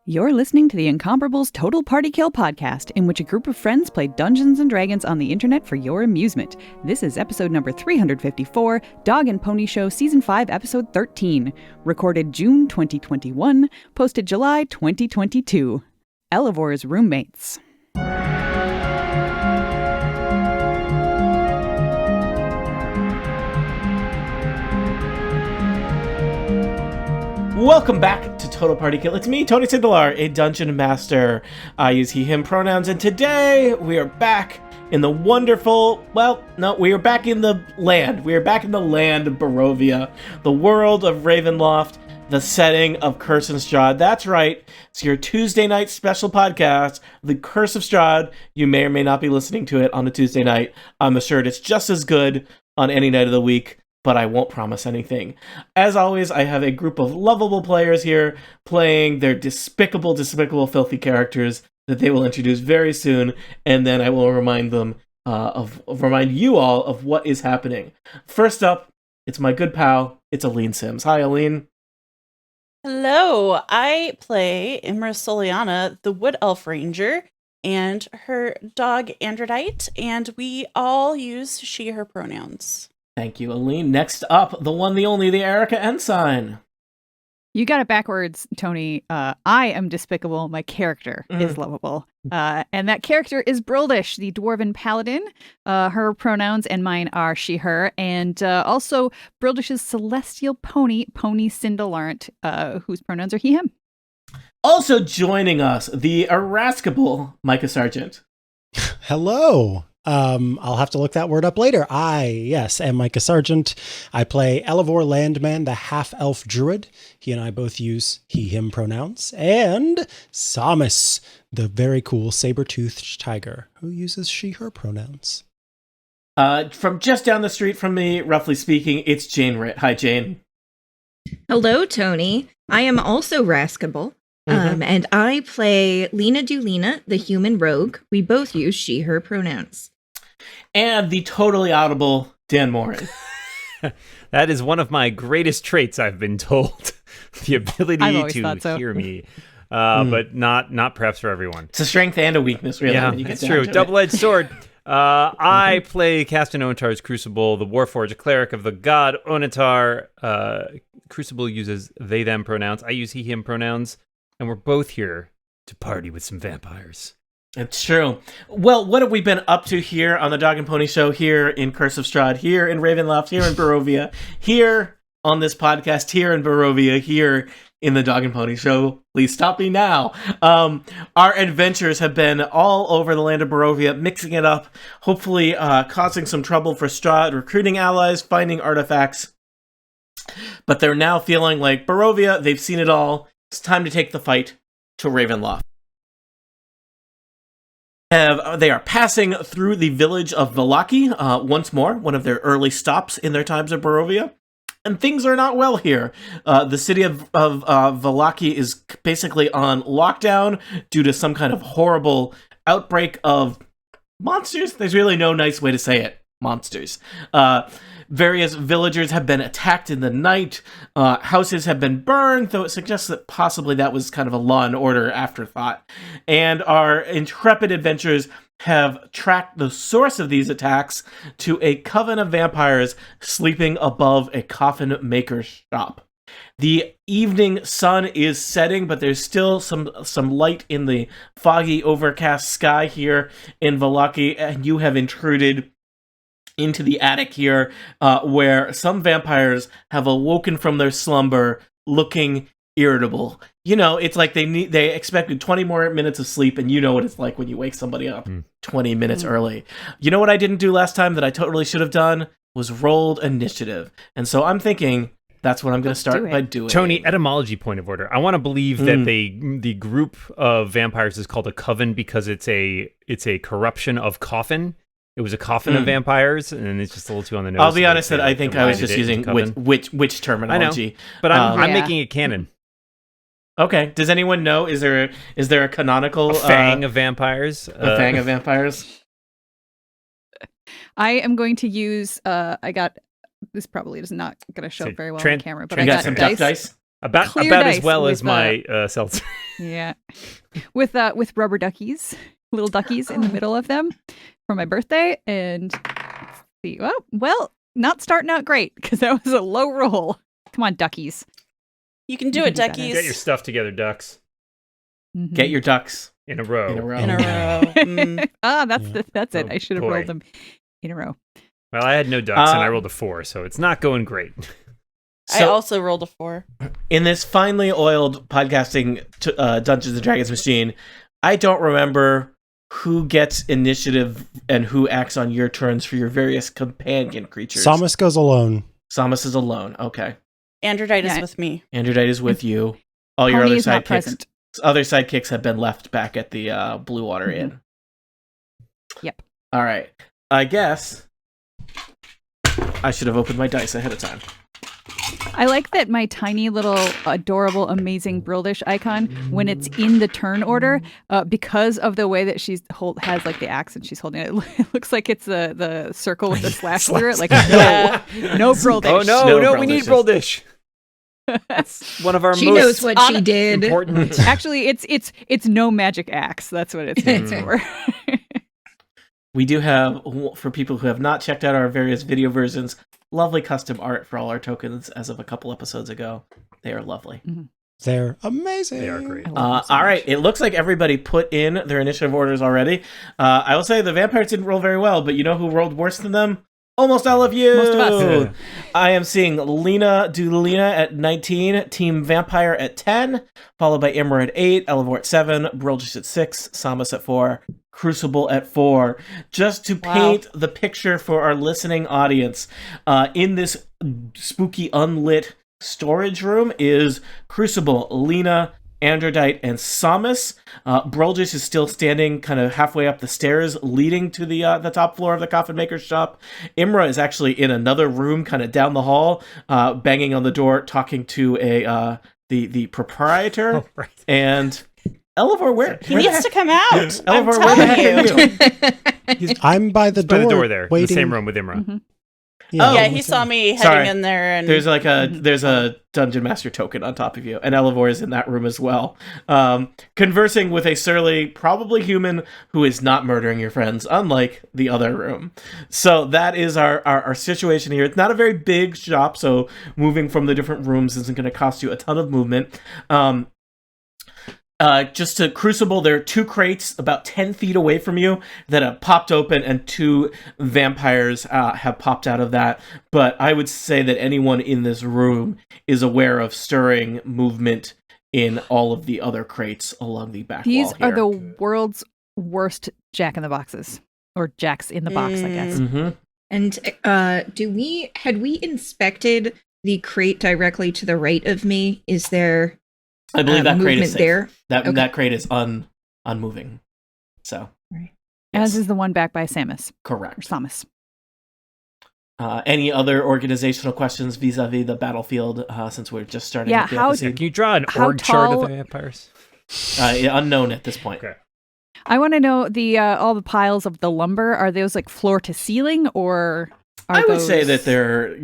You're listening to the Incomparables Total Party Kill podcast, in which a group of friends play Dungeons & Dragons on the internet for your amusement. This is episode number 354, Dog and Pony Show Season 5, Episode 13. Recorded June 2021, posted July 2022. Elavor's roommates. Welcome back to Total Party Kill. It's me, Tony Sindelar, a dungeon master. I use he, him pronouns, and today we are back in the wonderful, we are back in the land. We are back in the land of Barovia, the world of Ravenloft, the setting of Curse of Strahd. That's right, it's your Tuesday night special podcast, The Curse of Strahd. You may or may not be listening to it on a Tuesday night. I'm assured it's just as good on any night of the week, but I won't promise anything. As always, I have a group of lovable players here playing their despicable, filthy characters that they will introduce very soon, and then I will remind them remind you all of what is happening. First up, it's my good pal, it's Aline Sims. Hi, Aline. Hello, I play Imra Soliana, the Wood Elf Ranger, and her dog Androdite, and we all use she, her pronouns. Thank you, Aline. Next up, the one, the only, the Erica Ensign. You got it backwards, Tony. I am despicable. My character is lovable. And that character is Brildish, the Dwarven Paladin. Her pronouns and mine are she, her. And also Brildish's celestial pony, Pony Cindelarnt, whose pronouns are he, him. Also joining us, the irascible Micah Sargent. Hello. I'll have to look that word up later. Am Micah Sargent. I play Elavor Landman, the half-elf druid. He and I both use he, him pronouns. And Samus, the very cool saber-toothed tiger, who uses she, her pronouns. From just down the street from me, roughly speaking, it's Jane Ritt. Hi, Jane. Hello, Tony. I am also Rascable. And I play Lena Dulina, the human rogue. We both use she, her pronouns. And the totally audible Dan Morin. That is one of my greatest traits, I've been told. The ability to hear me. But not perhaps for everyone. It's a strength and a weakness, really. Yeah, when you get that's down true. to Double-edged sword. I play Captain Onatar's Crucible, the Warforged, a cleric of the god Onatar. Crucible uses they, them pronouns. I use he, him pronouns. And we're both here to party with some vampires. It's true. Well, what have we been up to here on the Dog and Pony Show, here in Curse of Strahd, here in Ravenloft, here in Barovia, here on this podcast, here in Barovia, here in the Dog and Pony Show? Please stop me now. Our adventures have been all over the land of Barovia, mixing it up, hopefully causing some trouble for Strahd, recruiting allies, finding artifacts. But they're now feeling like Barovia, they've seen it all. It's time to take the fight to Ravenloft. They are passing through the village of Vallaki once more, one of their early stops in their times of Barovia. And things are not well here. The city of Vallaki is basically on lockdown due to some kind of horrible outbreak of monsters. There's really no nice way to say it. Monsters. Various villagers have been attacked in the night. Houses have been burned, though it suggests that possibly that was kind of a law and order afterthought. And our intrepid adventurers have tracked the source of these attacks to a coven of vampires sleeping above a coffin maker's shop. The evening sun is setting, but there's still some light in the foggy, overcast sky here in Vallaki, and you have intruded into the attic here, where some vampires have awoken from their slumber looking irritable. You know, it's like they expected 20 more minutes of sleep, and you know what it's like when you wake somebody up 20 minutes early. You know what I didn't do last time that I totally should have done? Was rolled initiative. And so I'm thinking that's what I'm going to start by doing. Tony, etymology point of order. I want to believe that the group of vampires is called a coven because it's a corruption of coffin. It was a coffin of vampires, and it's just a little too on the nose. I'll be honest that I think I was just using which terminology. I know, but I'm making it canon. Okay. Does anyone know? Is there a canonical fang of vampires? A fang of vampires. I am going to use. I got this. Probably is not going to show up very well on camera, but I got some dice. duck dice. About Clear as dice well with, as my seltzer. Yeah. With rubber duckies, little duckies in the middle of them for my birthday. And let's see. Well, not starting out great because that was a low roll. Come on, duckies. You can do You it, can do better. duckies. Get your stuff together, ducks. Mhm. Get your ducks In a row. in a row. In a row. Mm. That's it. Oh, I should have boy. rolled them in a row. Well, I had no ducks and I rolled a 4, so it's not going great. I So, also rolled a 4. in this finely oiled podcasting Dungeons and Dragons machine, I don't remember who gets initiative and who acts on your turns for your various companion creatures. Samus goes alone. Samus is alone. Okay. Androdite is Yeah. with me. Androdite is with you. All your Pony other is not sidekicks. present. Other sidekicks have been left back at the Blue Water Inn. Yep. All right. I guess I should have opened my dice ahead of time. I like that my tiny little adorable amazing Brildish icon when it's in the turn order because of the way that she's has like the axe and she's holding it. It looks like it's the circle with the slash through it. Like Yeah. no Brildish. Oh, No, no, we need Broldish. Broldish. One of our She most knows what she did. important. Actually, it's no magic axe. That's what it stands for. We do have, for people who have not checked out our various video versions, lovely custom art for all our tokens as of a couple episodes ago. They are lovely. They're amazing. They are great. I love them so All right. much. It looks like everybody put in their initiative orders already. I will say the vampires didn't roll very well, but you know who rolled worse than them? Almost all of you. Most of us. Yeah. I am seeing Lena Dulina at 19, Team Vampire at 10, followed by Imra at 8, Elavor at 7, Brildish at 6, Samus at 4, Crucible at 4. Just to paint the picture for our listening audience, in this spooky unlit storage room is Crucible, Lena, Androdite, and Samus. Brildish is still standing kind of halfway up the stairs leading to the top floor of the Coffin Maker's shop. Imra is actually in another room kind of down the hall, banging on the door, talking to the proprietor. Oh, right. And Elavor, where He needs to come out. I'm Elavor, where the telling heck are you. you? I'm by the By door. the door there. In the waiting. same room with Imra. Mhm. Oh, Yeah, he saw me heading Sorry. in there, and There's like there's a dungeon master token on top of you, and Elavor is in that room as well, conversing with a surly, probably human who is not murdering your friends, unlike the other room. So that is our situation here. It's not a very big shop, so moving from the different rooms isn't going to cost you a ton of movement. Just to Crucible, there are 2 crates about 10 feet away from you that have popped open, and 2 vampires have popped out of that. But I would say that anyone in this room is aware of stirring movement in all of the other crates along the back These wall here. are the world's worst Jack in the Boxes, or Jacks in the Box, I guess. Mhm. And had we inspected the crate directly to the right of me? Is there I believe that crate movement is safe. there? That Okay. that crate is unmoving. So, As yes, is the one back by Samus, or correct. Samus. Any other organizational questions vis-a-vis the battlefield? Since we're just starting. Yeah, at the how- episode? Can you draw an How org chart of tall- the vampires? Unknown at this point. Okay. I want to know the all the piles of the lumber. Are those like floor to ceiling, or are I would say those, that they're,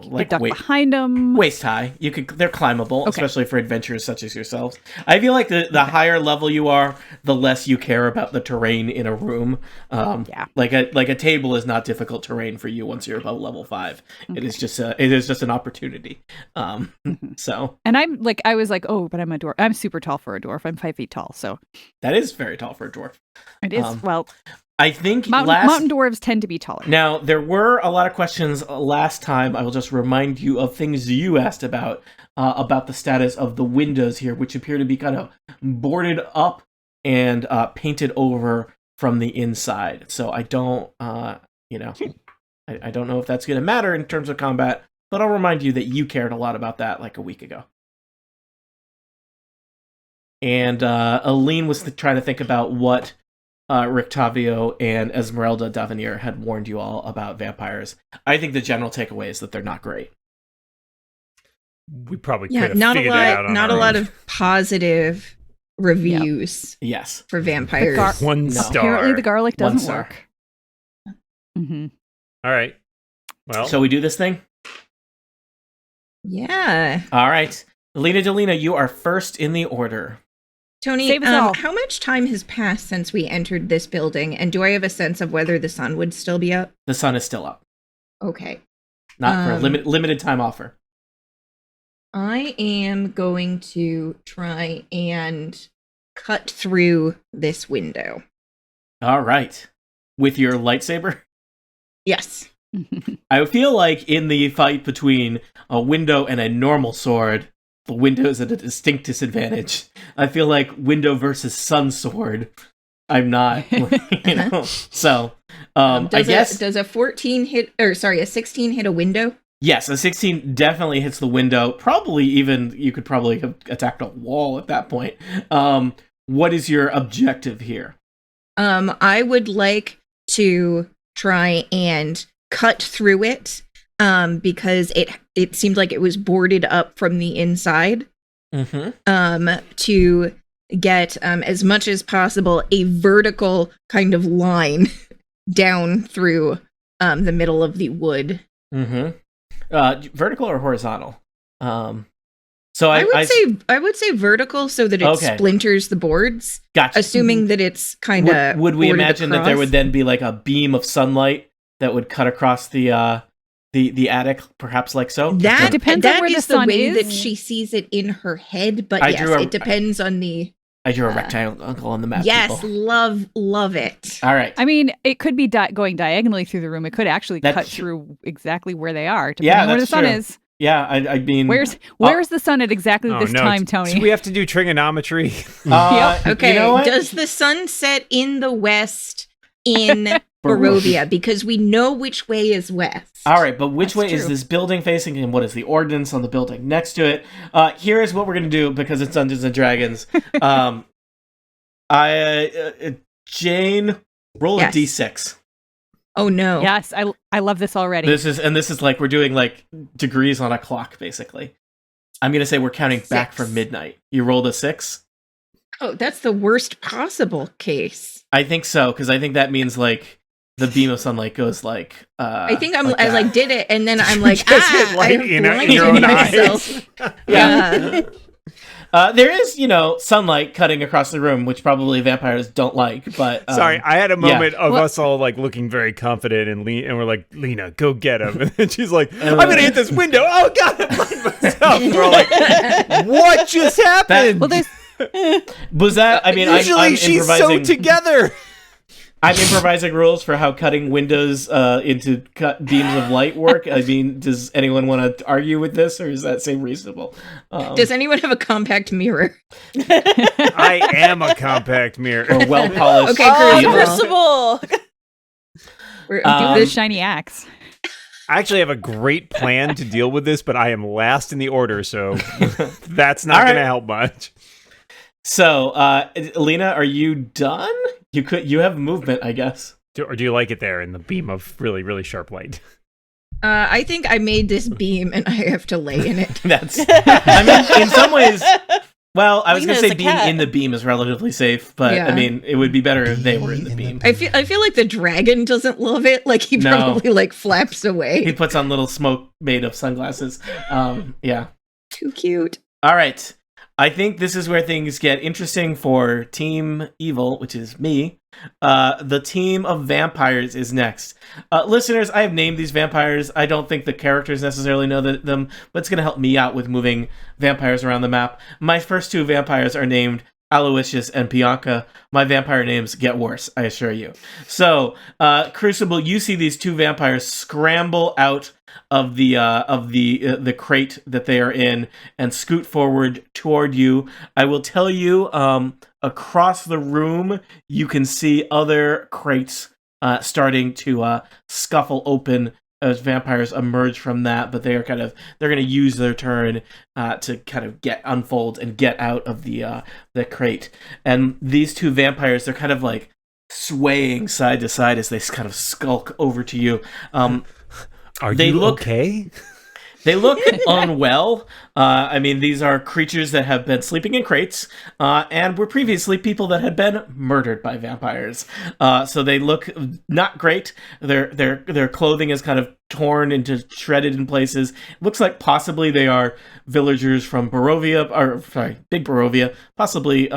like duck behind them? waist high. They're climbable, Okay. especially for adventurers such as yourselves. I feel like the higher level you are, the less you care about the terrain in a room. Yeah. Like a table is not difficult terrain for you once you're above level 5. It is just an opportunity. So And I was like, oh, but I'm a dwarf. I'm super tall for a dwarf. I'm 5 feet tall, so that is very tall for a dwarf. it is. Well, I think mountain dwarves tend to be taller. Now, there were a lot of questions last time. I will just remind you of things you asked about the status of the windows here, which appear to be kind of boarded up and painted over from the inside. So I don't, I don't know if that's going to matter in terms of combat, but I'll remind you that you cared a lot about that like a week ago. And Aline was trying to think about what Rictavio and Esmeralda Davenier had warned you all about vampires. I think the general takeaway is that they're not great. We probably could Yeah, have not a figured that out lot. on Not our a lot own. of positive reviews Yes. for vampires. One No. star. Apparently, the garlic One doesn't star. work. Mm-hmm. All right. Well, Shall we do this thing? Yeah. All right. Lena Delina, you are first in the order. Tony, Save us all. how much time has passed since we entered this building, and do I have a sense of whether the sun would still be up? The sun is still up. Okay. Not for a limited time offer. I am going to try and cut through this window. All right. With your lightsaber? Yes. I feel like in the fight between a window and a normal sword, the window is at a distinct disadvantage. I feel like window versus sun sword. I'm not, So, I guess does a 14 hit, or sorry, a 16 hit a window? yes, a 16 definitely hits the window. Probably even you could probably have attacked a wall at that point. What is your objective here? I would like to try and cut through it, because it seemed like it was boarded up from the inside. To get as much as possible a vertical kind of line down through the middle of the wood. Vertical or horizontal? So I would say vertical so that it splinters the boards. Gotcha. Assuming that it's kind of would we imagine that there would then be like a beam of sunlight that would cut across the attic, perhaps like so? That depends on where the sun way is. that she sees it in her head, but it depends on the. I drew a rectangle on the map. Yes, people. love it. All right. I mean, it could be going diagonally through the room. It could actually cut through exactly where they are, depending on where the sun is. Yeah, I mean... Where's the sun at exactly this time, Tony? So we have to do trigonometry. Yep. Okay, you know what? Does the sun set in the west in Barovia? Because we know which way is west. All right, but which way true. is this building facing, and what is the ordnance on the building next to it? Here is what we're going to do, because it's Dungeons & Dragons. Jane, roll a d6. Oh, no. Yes, I love this already. This is like we're doing like degrees on a clock, basically. I'm going to say we're counting back from midnight. You rolled a 6? Oh, that's the worst possible case. I think so, because I think that means like the beam of sunlight goes like. I think like I like did it, and then I'm like, Just hit light in your own eyes. Yeah. There is, sunlight cutting across the room, which probably vampires don't like. But sorry, I had a moment of us all like looking very confident, and we're like, Lena, go get him. And then she's like, I'm gonna hit this window. Oh god, I blind myself. And we're like, what just happened? Was that? I mean, usually I'm she's improvising. so together. I'm improvising rules for how cutting windows into beams of light work. I mean, does anyone want to argue with this, or does that seem reasonable? Does anyone have a compact mirror? I am a compact mirror. Or well-polished. Okay, Crucible. We're Do the shiny axe. I actually have a great plan to deal with this, but I am last in the order, so that's not going to help much. So, Lena, are you done? You have movement, I guess. Or do you like it there in the beam of really, really sharp light? I think I made this beam and I have to lay in it. I mean, in some ways, well, I was going to say Lena's a being cat. in the beam is relatively safe, but I mean, it would be better if they were in the beam. I feel like the dragon doesn't love it. Like he probably like flaps away. He puts on little smoke made of sunglasses. Yeah. Too cute. All right. I think this is where things get interesting for Team Evil, which is me. The team of vampires is next. Listeners, I have named these vampires. I don't think the characters necessarily know them, but it's going to help me out with moving vampires around the map. My first two vampires are named Aloysius and Bianca. My vampire names get worse, I assure you. So, Crucible, you see these two vampires scramble out of the crate that they are in and scoot forward toward you. I will tell you, across the room, you can see other crates starting to scuffle open as vampires emerge from that, but they're going to use their turn to kind of unfold and get out of the crate. And these two vampires, they're kind of like swaying side to side as they kind of skulk over to you. Are you okay? They look unwell. I mean, these are creatures that have been sleeping in crates, and were previously people that had been murdered by vampires. So they look not great. Their clothing is kind of torn into shredded in places. Looks like possibly they are villagers from Big Barovia, possibly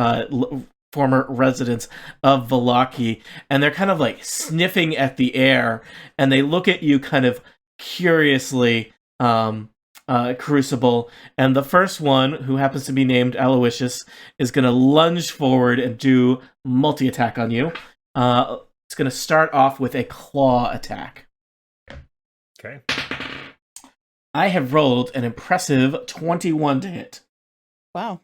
former residents of Vallaki, and they're kind of like sniffing at the air, and they look at you kind of curiously, Crucible, and the first one, who happens to be named Aloysius, is going to lunge forward and do multi-attack on you. It's going to start off with a claw attack. Okay. I have rolled an impressive 21 to hit. Wow.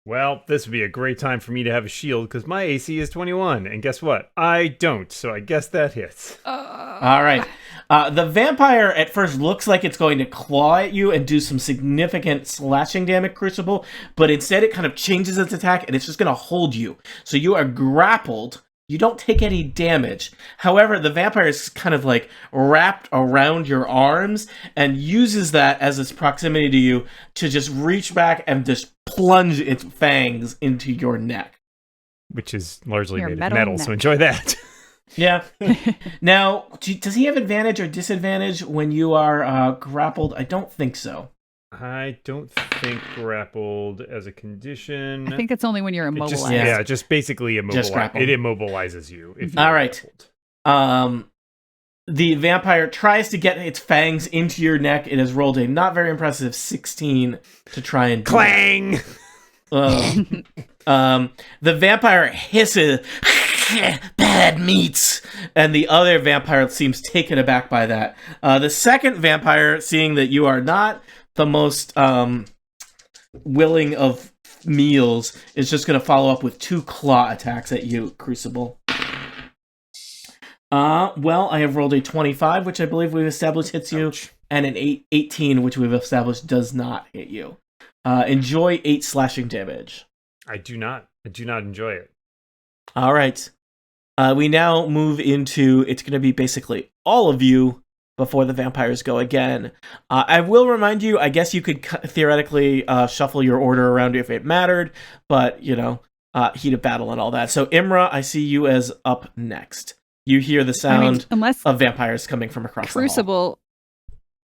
Well, this would be a great time for me to have a shield because my AC is 21, and guess what? I don't, so I guess that hits. All right. The vampire at first looks like it's going to claw at you and do some significant slashing damage, Crucible, but instead it kind of changes its attack and it's just going to hold you. So you are grappled. You don't take any damage. However, the vampire is kind of like wrapped around your arms and uses that as its proximity to you to just reach back and just plunge its fangs into your neck. Which is largely Your made of metal metal, neck. so enjoy that. Yeah. Now, does he have advantage or disadvantage when you are grappled? I don't think so. I don't think grappled as a condition. I think it's only when you're It immobilized. just, just basically grappled. it immobilizes you. If you're All right. grappled. The vampire tries to get its fangs into your neck. It has rolled a not very impressive 16 to try and do Clang! that. The vampire hisses, bad meats, and the other vampire seems taken aback by that. The second vampire, seeing that you are not the most willing of meals, is just going to follow up with 2 claw attacks at you, Crucible. Well, I have rolled a 25, which I believe we've established hits you, and an 18, which we've established does not hit you. Enjoy 8 slashing damage. I do not enjoy it. All right. We now move into, it's going to be basically all of you before the vampires go again. I will remind you, I guess you could theoretically shuffle your order around if it mattered, but, heat of battle and all that. So, Imra, I see you as up next. You hear the sound unless of vampires coming from across the hall. Crucible.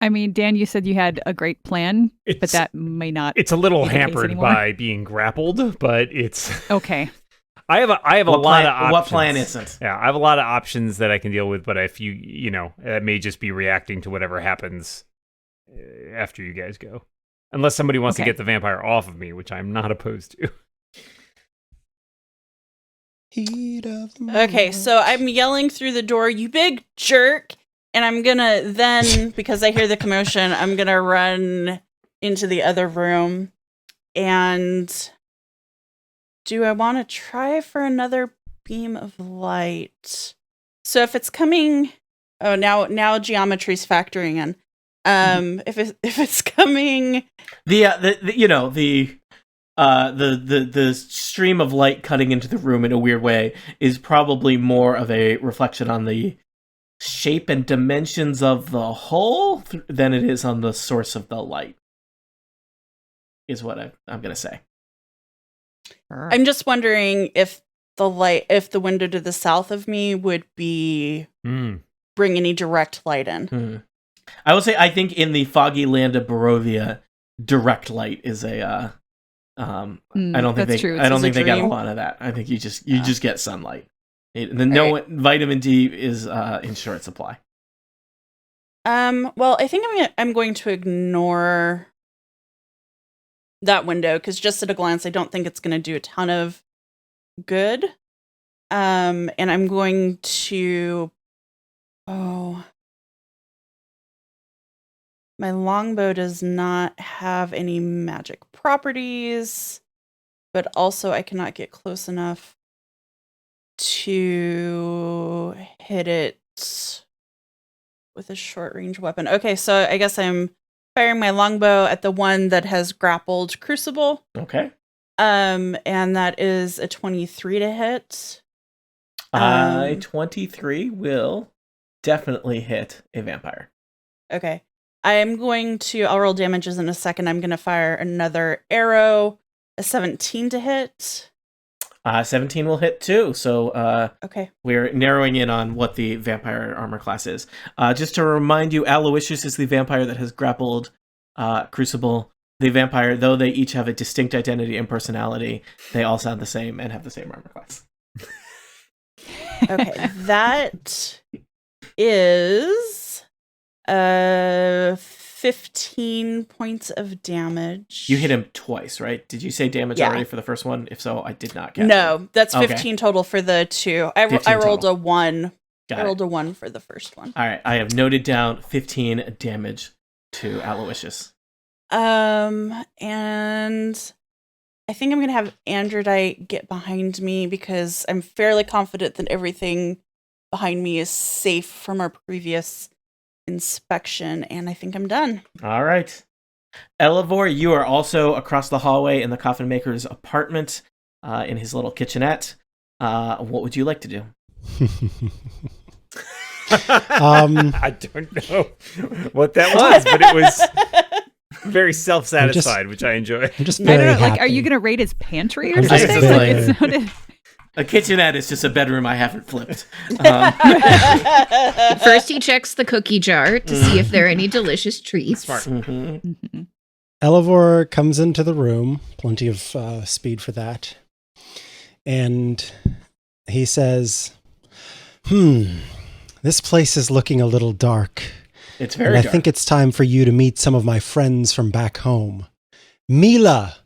I mean, Dan, you said you had a great plan, but that may not. It's a little be the case hampered anymore. by being grappled, but it's Okay. I have a lot of options. What plan isn't? Yeah, I have a lot of options that I can deal with, but if it may just be reacting to whatever happens after you guys go. Unless somebody wants to get the vampire off of me, which I'm not opposed to. Heat of the Okay, so I'm yelling through the door, "You big jerk!" And I'm gonna then, because I hear the commotion, I'm gonna run into the other room. And do I want to try for another beam of light? So if it's coming, now geometry's factoring in. If it's coming, the stream of light cutting into the room in a weird way is probably more of a reflection on the shape and dimensions of the hole than it is on the source of the light, is what I'm going to say. I'm just wondering if the window to the south of me would be bring any direct light in. I will say, I think in the foggy land of Barovia, direct light is a I don't think they got a lot of that. I think you just get sunlight. Vitamin D is in short supply. Well, I think I'm going to ignore that window because just at a glance, I don't think it's going to do a ton of good. And I'm going to. Oh, my longbow does not have any magic properties, but also I cannot get close enough to hit it with a short range weapon. Okay, so I guess I'm firing my longbow at the one that has grappled Crucible. Okay. And that is a 23 to hit. 23 will definitely hit a vampire. Okay. I'll roll damages in a second. I'm going to fire another arrow, a 17 to hit. 17 will hit too. So Okay. we're narrowing in on what the vampire armor class is. Just to remind you, Aloysius is the vampire that has grappled Crucible. The vampire, though they each have a distinct identity and personality, they all sound the same and have the same armor class. Okay. That is 15 points of damage. You hit him twice, right? Did you say damage already for the first one? If so, I did not catch it. No, that's 15 total for the two. I rolled total. a 1. Got I rolled it. a 1 for the first one. All right, I have noted down 15 damage to Aloysius. And I think I'm going to have Androdite get behind me because I'm fairly confident that everything behind me is safe from our previous inspection, and I think I'm done. All right. Elavor, you are also across the hallway in the coffin maker's apartment in his little kitchenette. What would you like to do? I don't know what that was, but it was very self-satisfied, which I enjoy. I'm just I very don't know, like, happy. are you going to raid his pantry or I'm just something? very- Like, it sounded... A kitchenette is just a bedroom I haven't flipped. First, he checks the cookie jar to see if there are any delicious treats. Smart. Mhm. Elavor comes into the room, plenty of speed for that. And he says, this place is looking a little dark. It's And very I dark. think it's time for you to meet some of my friends from back home. Mila,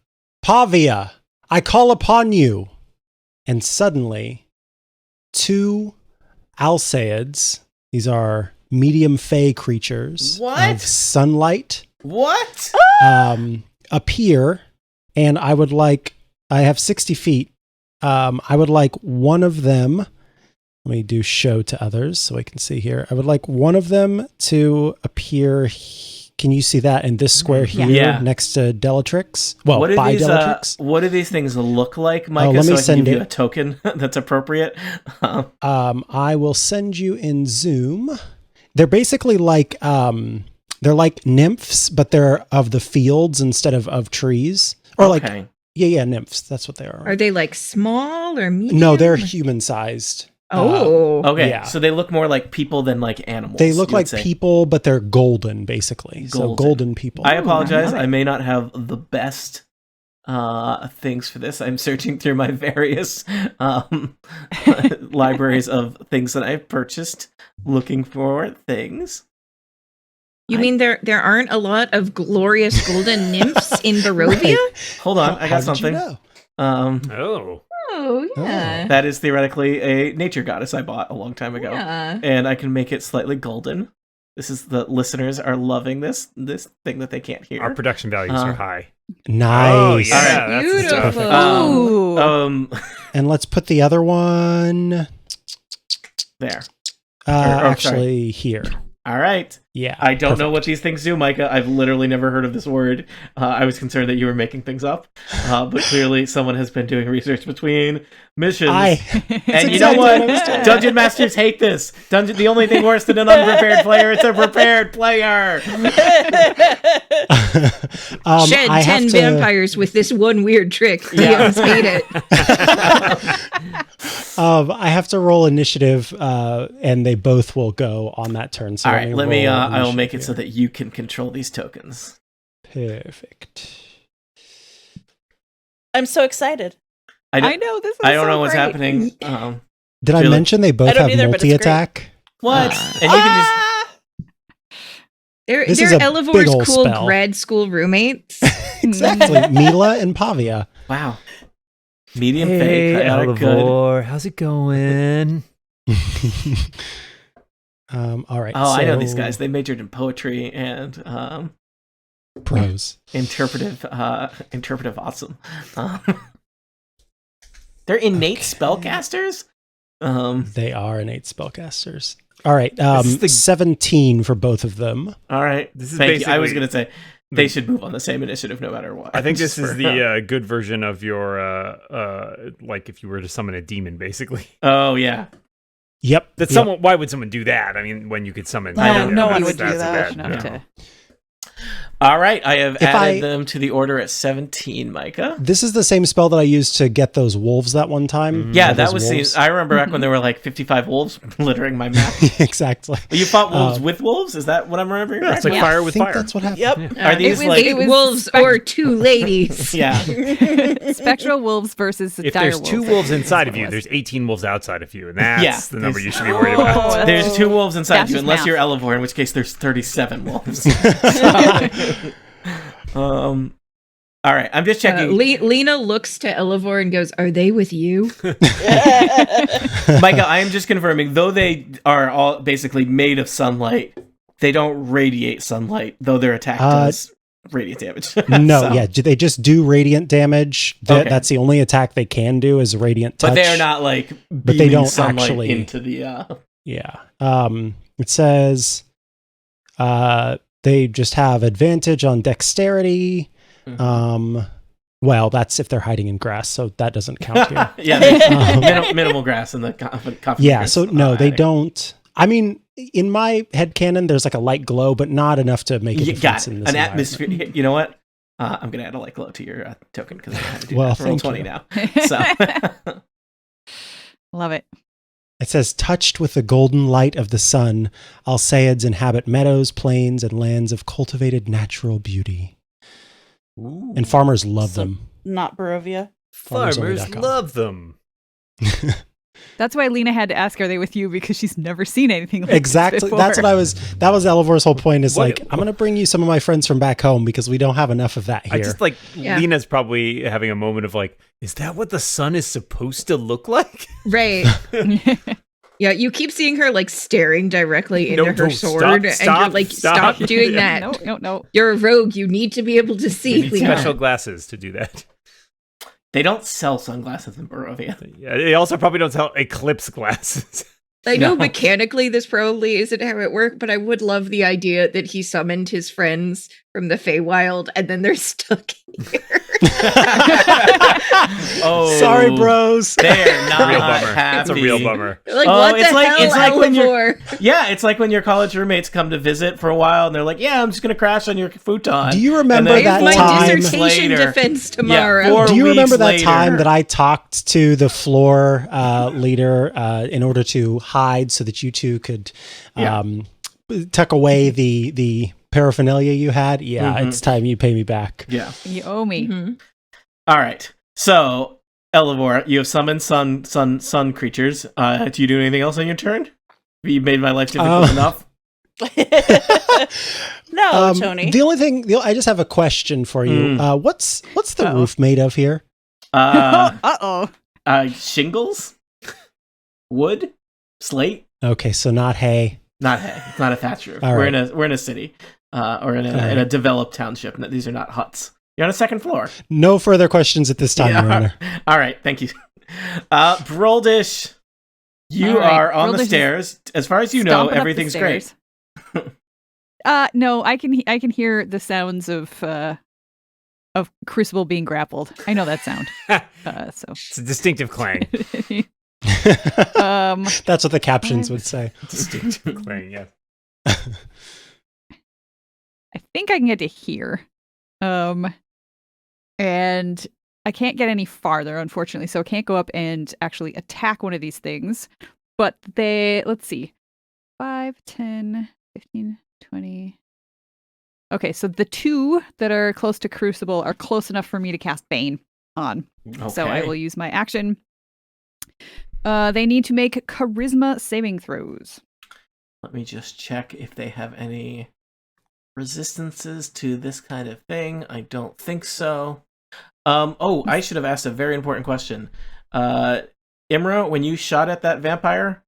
Pavia, I call upon you. And suddenly, 2 Alseids, these are medium fey creatures What? of sunlight, What? appear, and I have 60 feet. I would like one of them, let me do show to others so I can see here. I would like one of them to appear. Can you see that in this square here Yeah. next to Bellatrix? Well, What do by these, Bellatrix. what do these things look like, Micah? let me so I can send give you it. a token that's appropriate. I will send you in Zoom. They're basically like they're like nymphs, but they're of the fields instead of trees. Or like Okay. yeah, nymphs. That's what they are. Are they like small or medium? No, they're human sized. Oh. Okay, Yeah. so they look more like people than like animals. They look you would like say. people, but they're golden, basically. So Golden. golden people. I apologize. right. I may not have the best things for this. I'm searching through my various libraries of things that I've purchased, looking for things. You mean there aren't a lot of glorious golden nymphs in Barovia? Hold on, I got How did you something. know? Oh. Oh, yeah. That is theoretically a nature goddess I bought a long time ago, Yeah. and I can make it slightly golden. This is the listeners are loving this thing that they can't hear. Our production values are high. Nice. Oh, yeah. That's the stuff. Beautiful. Ooh. And let's put the other one There. actually here. All right. Yeah. I don't know perfect. what these things do, Micah. I've literally never heard of this word. I was concerned that you were making things up, but clearly someone has been doing research between missions. And you know exactly what? what I was doing. Dungeon masters hate this. The only thing worse than an unprepared player is a prepared player. Shed I have 10 to- vampires with this one weird trick. Yeah. DM's hate it. I have to roll initiative, and they both will go on that turn. So All right, let me. roll I will make it initiative so that you can control these tokens. here. Perfect. I'm so excited. I I know, this is I don't so know what's great. happening. Did I Feel it. mention they both I don't have either, but it's great. multi-attack? What? And you can just. They're This is a big Elavor's ol' cool spell. grad school roommates. Exactly. Mila and Pavia. Wow. Medium Hey, fake. Chaotic good. Elavor, how's it going? All right. Oh, I know these so- guys. They majored in poetry and Pros. interpretive awesome. They're innate spellcasters. They are innate spellcasters. All right. This is the- 17 for both of them. All right. This is Thank you. I was basically- gonna say they should move on the same initiative no matter what. I think this is For- the good version of your, like if you were to summon a demon, basically. Oh yeah. Yep. That yep. someone. Why would someone do that? I mean, when you could summon. I don't know that's- who would do that's that. bad, Enough no. to All right, I have added I- them to the order at 17, Micah. This is the same spell that I used to get those wolves that one time. Yeah, All that those was. wolves. I remember back when there were like 55 wolves littering my map. Exactly. You fought wolves with wolves? Is that what I'm remembering? Yeah, it's like correctly? fire I with think fire. that's what happened. Yep. Are these was- like? it was wolves spec- or two ladies. Yeah. Spectral wolves versus If dire there's two wolves, wolves I think inside is of what it you, was. there's 18 wolves outside of you, and that's Yeah, the number there's- you should be worried about. There's two wolves inside That's you, just unless math. you're Elavor, in which case there's 37 wolves. All right, I'm just checking. Lena looks to Elavor and goes, "Are they with you?" Micah, I am just confirming, though they are all basically made of sunlight, they don't radiate sunlight, though their attack does radiant damage. No, So- yeah, they just do radiant damage. Okay. That's the only attack they can do is radiant touch. But they are not like But they beaming don't sunlight actually- into the Yeah. It says they just have advantage on dexterity. Well, that's if they're hiding in grass, so that doesn't count here. yeah, there's Um, minimal grass in the confidence. Yeah, so no, they don't. I mean, in my headcanon, there's like a light glow, but not enough to make a You difference got it. in this An environment. atmosphere. You know what? I'm going to add a light glow to your token because I have to do Well, that for roll thank 20 you. now. So, Love it. It says, touched with the golden light of the sun, Alceids inhabit meadows, plains, and lands of cultivated natural beauty. And farmers love So- them. Not Barovia. Farmers farmersonly.com. love them. That's why Lena had to ask, "Are they with you?" Because she's never seen anything like Exactly. this before. That's what I was. That was Elavor's whole point. Is What- like, I'm going to bring you some of my friends from back home because we don't have enough of that I here. just like Yeah. Lena's probably having a moment of like, is that what the sun is supposed to look like? Right. Yeah, you keep seeing her like staring directly into her sword, and you're like, stop doing that. No. You're a rogue. You need to be able to You see. need Lena. special glasses to do that. they don't sell sunglasses in Barovia. Yeah, they also probably don't sell eclipse glasses. I know No. mechanically this probably isn't how it worked, but I would love the idea that he summoned his friends from the Feywild and then they're stuck here. Oh, Sorry, bros. They're not Real bummer. happy. It's a real bummer. Like, Oh, what it's the like- hell, it's like when you're- Elavor? Yeah, it's like when your college roommates come to visit for a while and they're like, "Yeah, I'm just going to crash on your futon." Do you remember And then that My time? dissertation later- defense Yeah, tomorrow. 4 Do you remember weeks that later- time that I talked to the floor leader in order to hide so that you two could Yeah. tuck away the paraphernalia you had? Yeah, Mhm. it's time you pay me back. Yeah. You owe me. Mhm. All right. So, Elavor, you have summoned sun creatures. Do you do anything else on your turn? Have you made my life difficult enough? No, Tony. The only thing I just have a question for you. What's the Uh-oh. roof made of here? Uh-oh. Shingles, wood, slate. Okay, so not hay. Not hay. It's not a thatch roof. All We're right. in a city, or in All a right. developed township. No, these are not huts. You're on a second floor. No further questions at this time, Your Honor. All right. Thank you. Broldish, you All right, are on the Broldish is stairs. As far as you know, Stomping up the everything's great. stairs. No, I can hear the sounds of Crucible being grappled. I know that sound. So It's a distinctive clang. That's what the captions would say. Distinctive clang, yeah. I think I can get to here. And I can't get any farther, unfortunately, so I can't go up and actually attack one of these things. But let's see, 5, 10, 15, 20. Okay, so the two that are close to Crucible are close enough for me to cast Bane on. So I Okay. will use my action. They need to make charisma saving throws. Let me just check if they have any resistances to this kind of thing. I don't think so. I should have asked a very important question. Imra, when you shot at that vampire,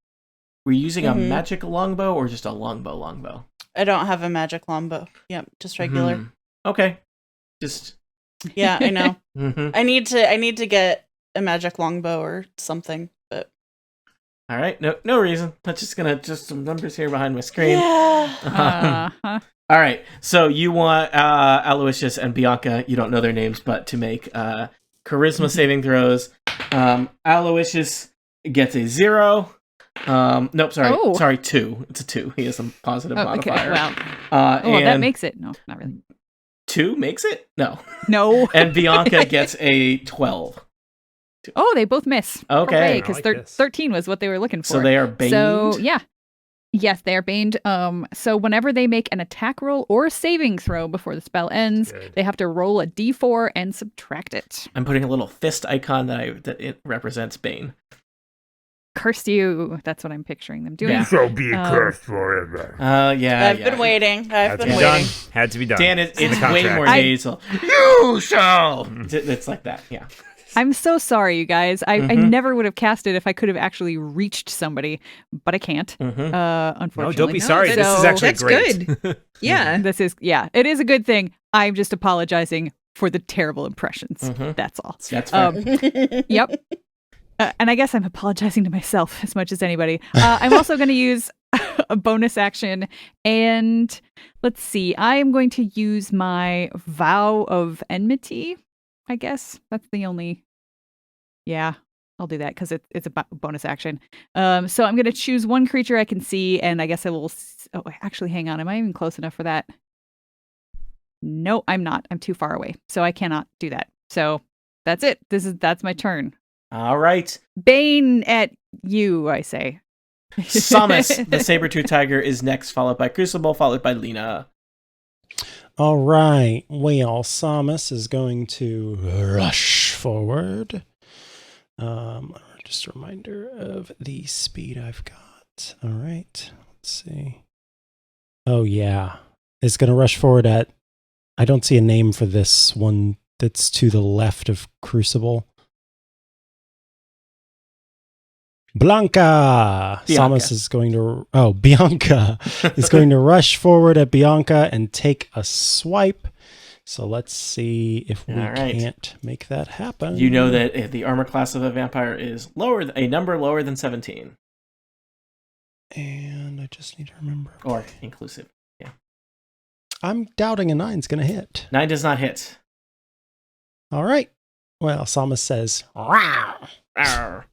were you using a Mhm. magic longbow or just a longbow? I don't have a magic longbow. Yep, just regular. Hmm. Okay. Just. Yeah, I know. Mhm. I need to get a magic longbow or something. But All right. No reason. I'm just gonna some numbers here behind my screen. yeah, Uh-huh. All right. So you want Aloysius and Bianca, you don't know their names, but to make charisma saving throws. Aloysius gets a 0. Nope, sorry. Oh. Sorry, 2. It's a 2. He has a positive Oh, okay. modifier. Well, Uh, that and makes it. No, not really. 2 makes it? No. No. And Bianca gets a 12. Oh, they both miss. Okay. Because I like this. 13 was what they were looking for. So they are baned? So, yeah. Yes, they are baned. So whenever they make an attack roll or a saving throw before the spell ends, Good. they have to roll a d4 and subtract it. I'm putting a little fist icon that it represents Bane. Curse you. That's what I'm picturing them doing. Yeah. shall be Um, cursed forever. Yeah. I've been waiting. I've Had to been be done. waiting. Had to be done. Dan, In it's the way contract. more I- nasal. You shall. It's like that. Yeah. I'm so sorry, you guys. I Mhm. never would have cast it if I could have actually reached somebody, but I can't. Mm-hmm. No, Unfortunately. don't be sorry. So This is actually that's great. good. Yeah. This is, it is a good thing. I'm just apologizing for the terrible impressions. Mhm. That's all. That's fair. Yep. And I guess I'm apologizing to myself as much as anybody. I'm also going to use a bonus action. And let's see. I am going to use my Vow of Enmity, I guess. That's the only. Yeah, I'll do that because it's a bonus action. So I'm going to choose one creature I can see. And I guess I will. Oh, actually, hang on. Am I even close enough for that? No, I'm not. I'm too far away. So I cannot do that. So that's it. That's my turn. All right. Bane at you, I say. Samus, the saber-tooth tiger, is next, followed by Crucible, followed by Lena. All right. Well, Samus is going to rush forward. Just a reminder of the speed I've got. All right. Let's see. Oh, yeah. It's going to rush forward at... I don't see a name for this one that's to the left of Crucible. Bianca. Samus is going to... Oh, Bianca is going to rush forward at Bianca and take a swipe. So let's see if we All right. can't make that happen. You know that the armor class of a vampire is a number lower than 17. And I just need to remember. Or inclusive. Yeah. I'm doubting a 9's going to hit. 9 does not hit. All right. Well, Samus says, "Wow." Arr.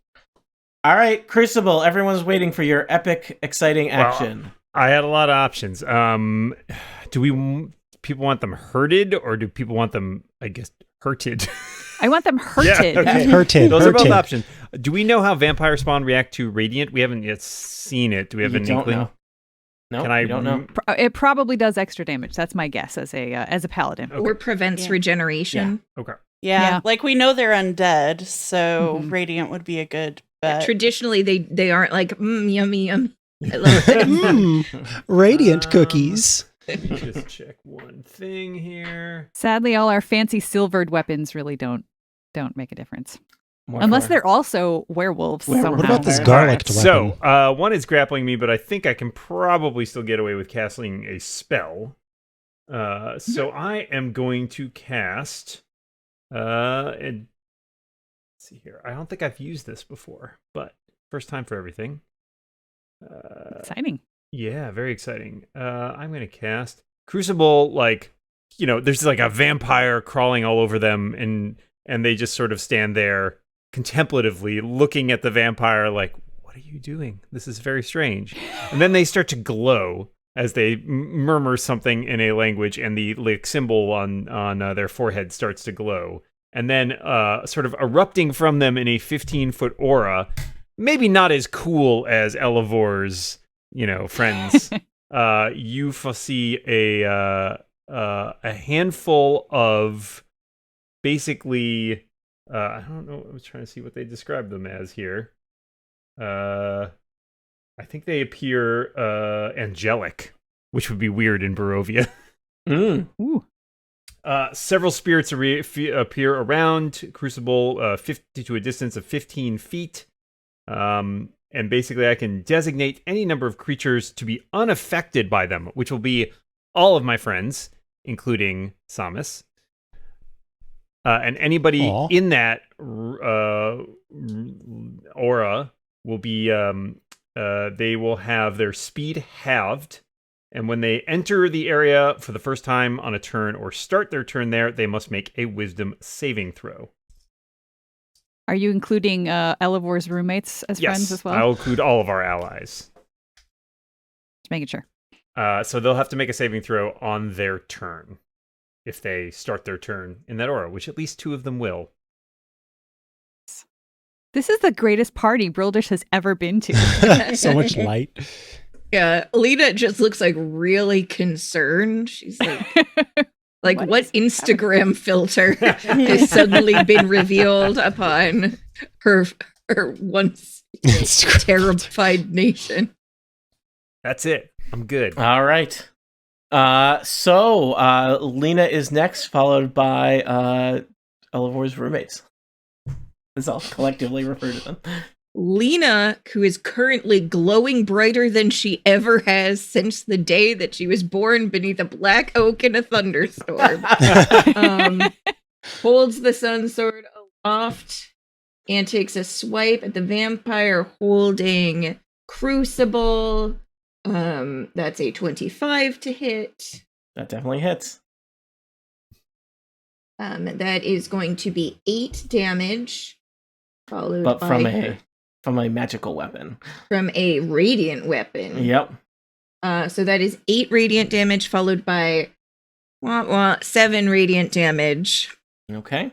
All right, Crucible, everyone's waiting for your epic, exciting action. I had a lot of options. People want them hurted, or do people want them, I guess, hurted? I want them hurted. Yeah, okay. Hurted. Those are both hurted. options. Do we know how vampire spawn react to radiant? We haven't yet seen it. Do we have You an don't inkling? know. No, Can I you don't know. It probably does extra damage. That's my guess as a paladin. Okay. Or prevents Yeah. regeneration. Okay. Yeah, like we know they're undead, so Mhm. radiant would be a good bet. Traditionally, they aren't like yummy yummy. I love it. Radiant cookies. Let me just check one thing here. Sadly, all our fancy silvered weapons really don't make a difference. More Unless for- they're also werewolves Werewolf. somehow. What about this Vampire. garlic weapon? So, one is grappling me, but I think I can probably still get away with casting a spell. So I am going to cast. And let's see here. I don't think I've used this before, but first time for everything. Exciting. Yeah, very exciting. I'm going to cast Crucible. There's like a vampire crawling all over them, and they just sort of stand there contemplatively looking at the vampire like, what are you doing? This is very strange. And then they start to glow as they murmur something in a language, and the symbol on their forehead starts to glow. And then sort of erupting from them in a 15-foot aura, maybe not as cool as Elavor's, friends. You foresee a handful of basically, I don't know. I was trying to see what they describe them as here. I think they appear angelic, which would be weird in Barovia. Ooh. Several spirits appear around Crucible, 50 to a distance of 15 feet. And basically, I can designate any number of creatures to be unaffected by them, which will be all of my friends, including Samus. And anybody Aw. in that aura will be, they will have their speed halved. And when they enter the area for the first time on a turn or start their turn there, they must make a wisdom saving throw. Are you including Elavor's roommates as friends as well? I'll include all of our allies. Just making sure. So they'll have to make a saving throw on their turn. if they start their turn in that order, which at least 2 of them will. This is the greatest party Brildish has ever been to. So much light. Yeah, Lena just looks like really concerned. She's like, what Instagram filter has suddenly been revealed upon her once terrified nation? That's it. I'm good. All right. So Lena is next, followed by Elavor's roommates. As I'll collectively refer to them. Lena, who is currently glowing brighter than she ever has since the day that she was born beneath a black oak in a thunderstorm, holds the sun sword aloft and takes a swipe at the vampire holding Crucible. That's a 25 to hit. That definitely hits. That is going to be 8 damage, followed But by from a magical weapon. from a radiant weapon. Yep. So that is 8 radiant damage, followed by 7 radiant damage. Okay.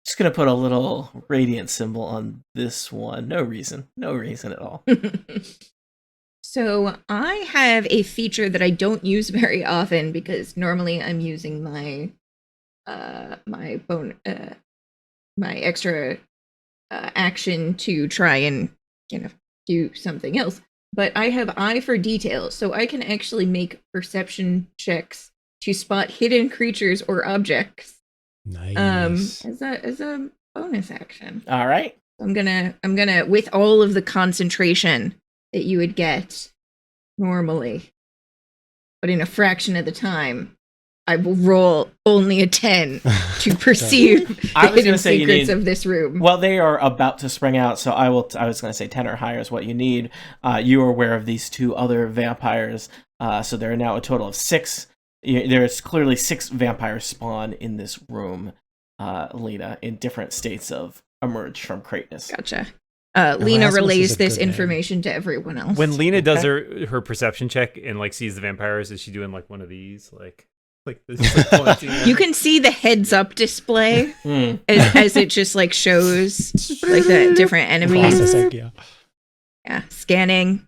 Just gonna put a little radiant symbol on this one. No reason at all. So I have a feature that I don't use very often because normally I'm using my my extra action to try and do something else. But I have eye for detail, so I can actually make perception checks to spot hidden creatures or objects. Nice. As a bonus action. All right. I'm gonna with all of the concentration that you would get normally, but in a fraction of the time, I will roll only a 10 to perceive the I was hidden gonna say you secrets need- of this room. Well, they are about to spring out, so I was going to say 10 or higher is what you need. You are aware of these 2 other vampires, so there are now a total of 6. There's clearly 6 vampires spawn in this room, Lena, in different states of emerge from Kratos. Gotcha. Lena Erasmus is relays a this good name. information to everyone else. When Lena does her perception check and like sees the vampires, is she doing like one of these? Like this, like pointing at- You can see the heads up display as it just like shows like the different enemies. Processing, yeah. Yeah, scanning.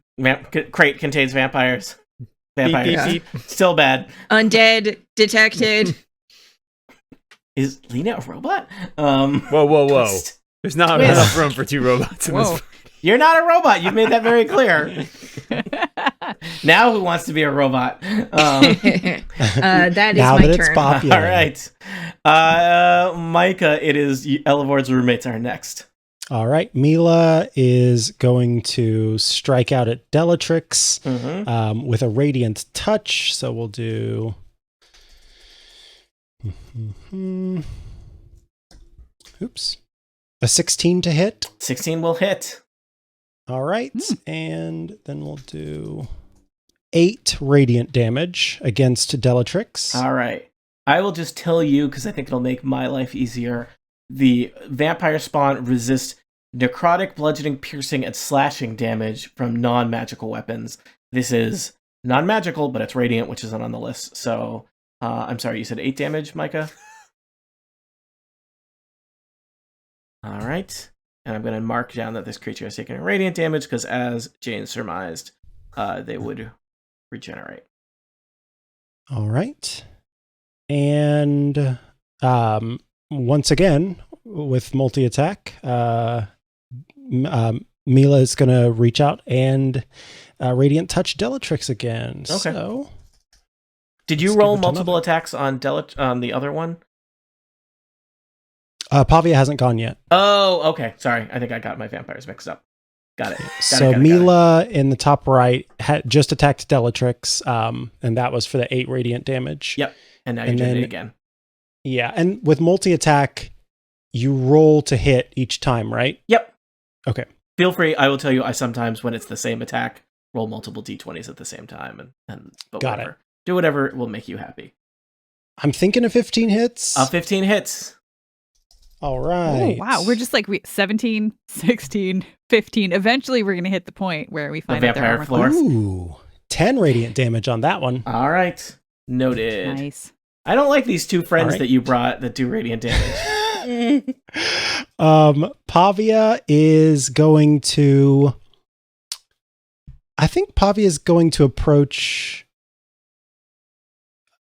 Crate contains vampires. Vampires. Beep, beep, beep. Still bad. Undead detected. Is Lena a robot? Whoa. There's not enough room for 2 robots in this. You're not a robot. You've made that very clear. Now who wants to be a robot? That is Now my that it's turn. popular. All right. Micah, it is Elavor's roommates are next. All right. Mila is going to strike out at Bellatrix with a radiant touch. So we'll do. Oops. A 16 to hit. 16 will hit. All right. And then we'll do 8 radiant damage against Bellatrix. All right. I will just tell you, because I think it'll make my life easier. The vampire spawn resist necrotic, bludgeoning, piercing, and slashing damage from non-magical weapons. This is non-magical, but it's radiant, which isn't on the list. So, I'm sorry, you said 8 damage, Micah? All right. And I'm going to mark down that this creature has taken radiant damage, because as Jane surmised, they would regenerate. All right. And once again, with multi-attack, Mila is going to reach out and Radiant Touch Bellatrix again. Okay. So, Did you let's roll give it multiple another. attacks on on the other one? Pavia hasn't gone yet. Oh, okay. Sorry. I think I got my vampires mixed up. Got it. So Mila in the top right had just attacked Bellatrix, and that was for the 8 radiant damage. Yep. And now you And did then- it again. Yeah, and with multi-attack, you roll to hit each time, right? Yep. Okay. Feel free. I will tell you, I sometimes, when it's the same attack, roll multiple d20s at the same time. But Got whatever. Do whatever will make you happy. I'm thinking of 15 hits. 15 hits. All Oh, right. wow. We're just like 17, 16, 15. Eventually, we're going to hit the point where we find out their vampire armor floor. class. Ooh, 10 radiant damage on that one. All right. Noted. Nice. I don't like these two friends right. that you brought that do radiant damage. Pavia is going to. I think Pavia is going to approach.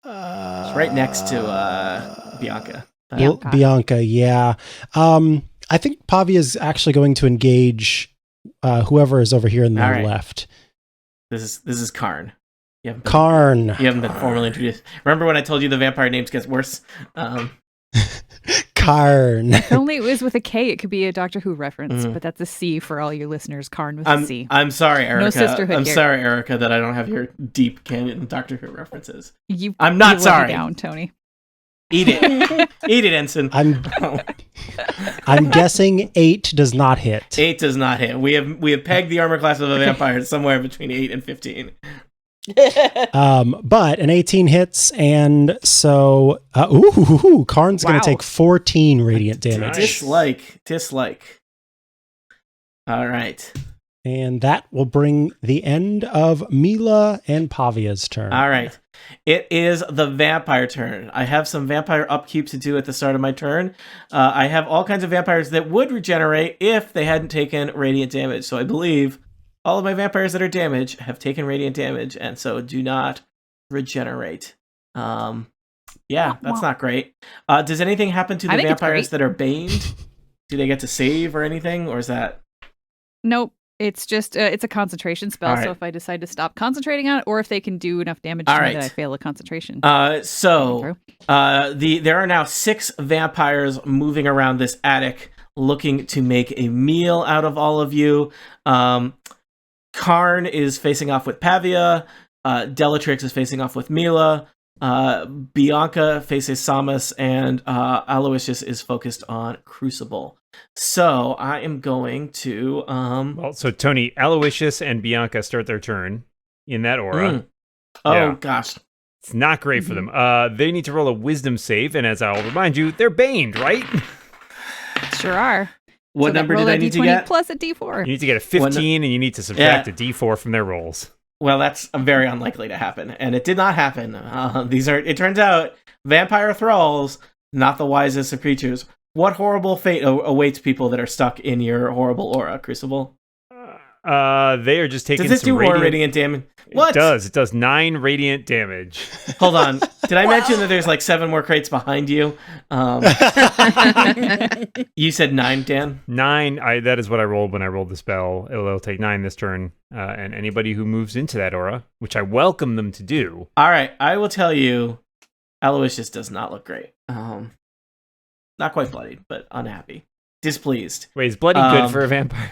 It's right next to Bianca. Bianca, yeah. I think Pavia is actually going to engage whoever is over here in the All right. left. This is Karn. Karn. You haven't been formally introduced. Remember when I told you the vampire names gets worse? Karn. If only it was with a K, it could be a Doctor Who reference, but that's a C for all you listeners. Karn with a C. I'm sorry, Erica. No sisterhood I'm here. sorry, Erica, that I don't have your deep canon Doctor Who references. I'm not sorry. Let me down, Tony. Eat it. Eat it, Ensign. I'm guessing 8 does not hit. 8 does not hit. We have pegged the armor class of a vampire somewhere between 8 and 15. But an 18 hits, and so Karn's going Wow. to take 14 radiant damage. Dislike. All right. And that will bring the end of Mila and Pavia's turn. All right. It is the vampire turn. I have some vampire upkeep to do at the start of my turn. I have all kinds of vampires that would regenerate if they hadn't taken radiant damage. So I believe all of my vampires that are damaged have taken radiant damage and so do not regenerate. Yeah, that's not great. Does anything happen to the vampires that are baned? Do they get to save or anything? Or is that... Nope. It's just it's a concentration spell. Right. So if I decide to stop concentrating on it, or if they can do enough damage to me that I fail a concentration. There are now 6 vampires moving around this attic, looking to make a meal out of all of you. Karn is facing off with Pavia. Delatrix is facing off with Mila. Bianca faces Samus, and Aloysius is focused on Crucible. So I am going to So Tony, Aloysius and Bianca start their turn in that aura. Gosh. It's not great for them. They need to roll a wisdom save, and as I'll remind you, they're baned, right? Sure are. What number did I need to get? Plus a D4. You need to get a 15, and you need to subtract a D4 from their rolls. Well, that's very unlikely to happen, and it did not happen. It turns out, vampire thralls, not the wisest of creatures. What horrible fate awaits people that are stuck in your horrible aura, Crucible? They are just taking Does it some do more radiant damage? What? It does. It does 9 radiant damage. Hold on. Did I mention that there's like 7 more crates behind you? You said 9, Dan? 9. That is what I rolled when I rolled the spell. It'll take 9 this turn. And anybody who moves into that aura, which I welcome them to do. All right. I will tell you, Aloysius does not look great. Not quite bloodied, but unhappy. Displeased. Wait, is bloody good for a vampire?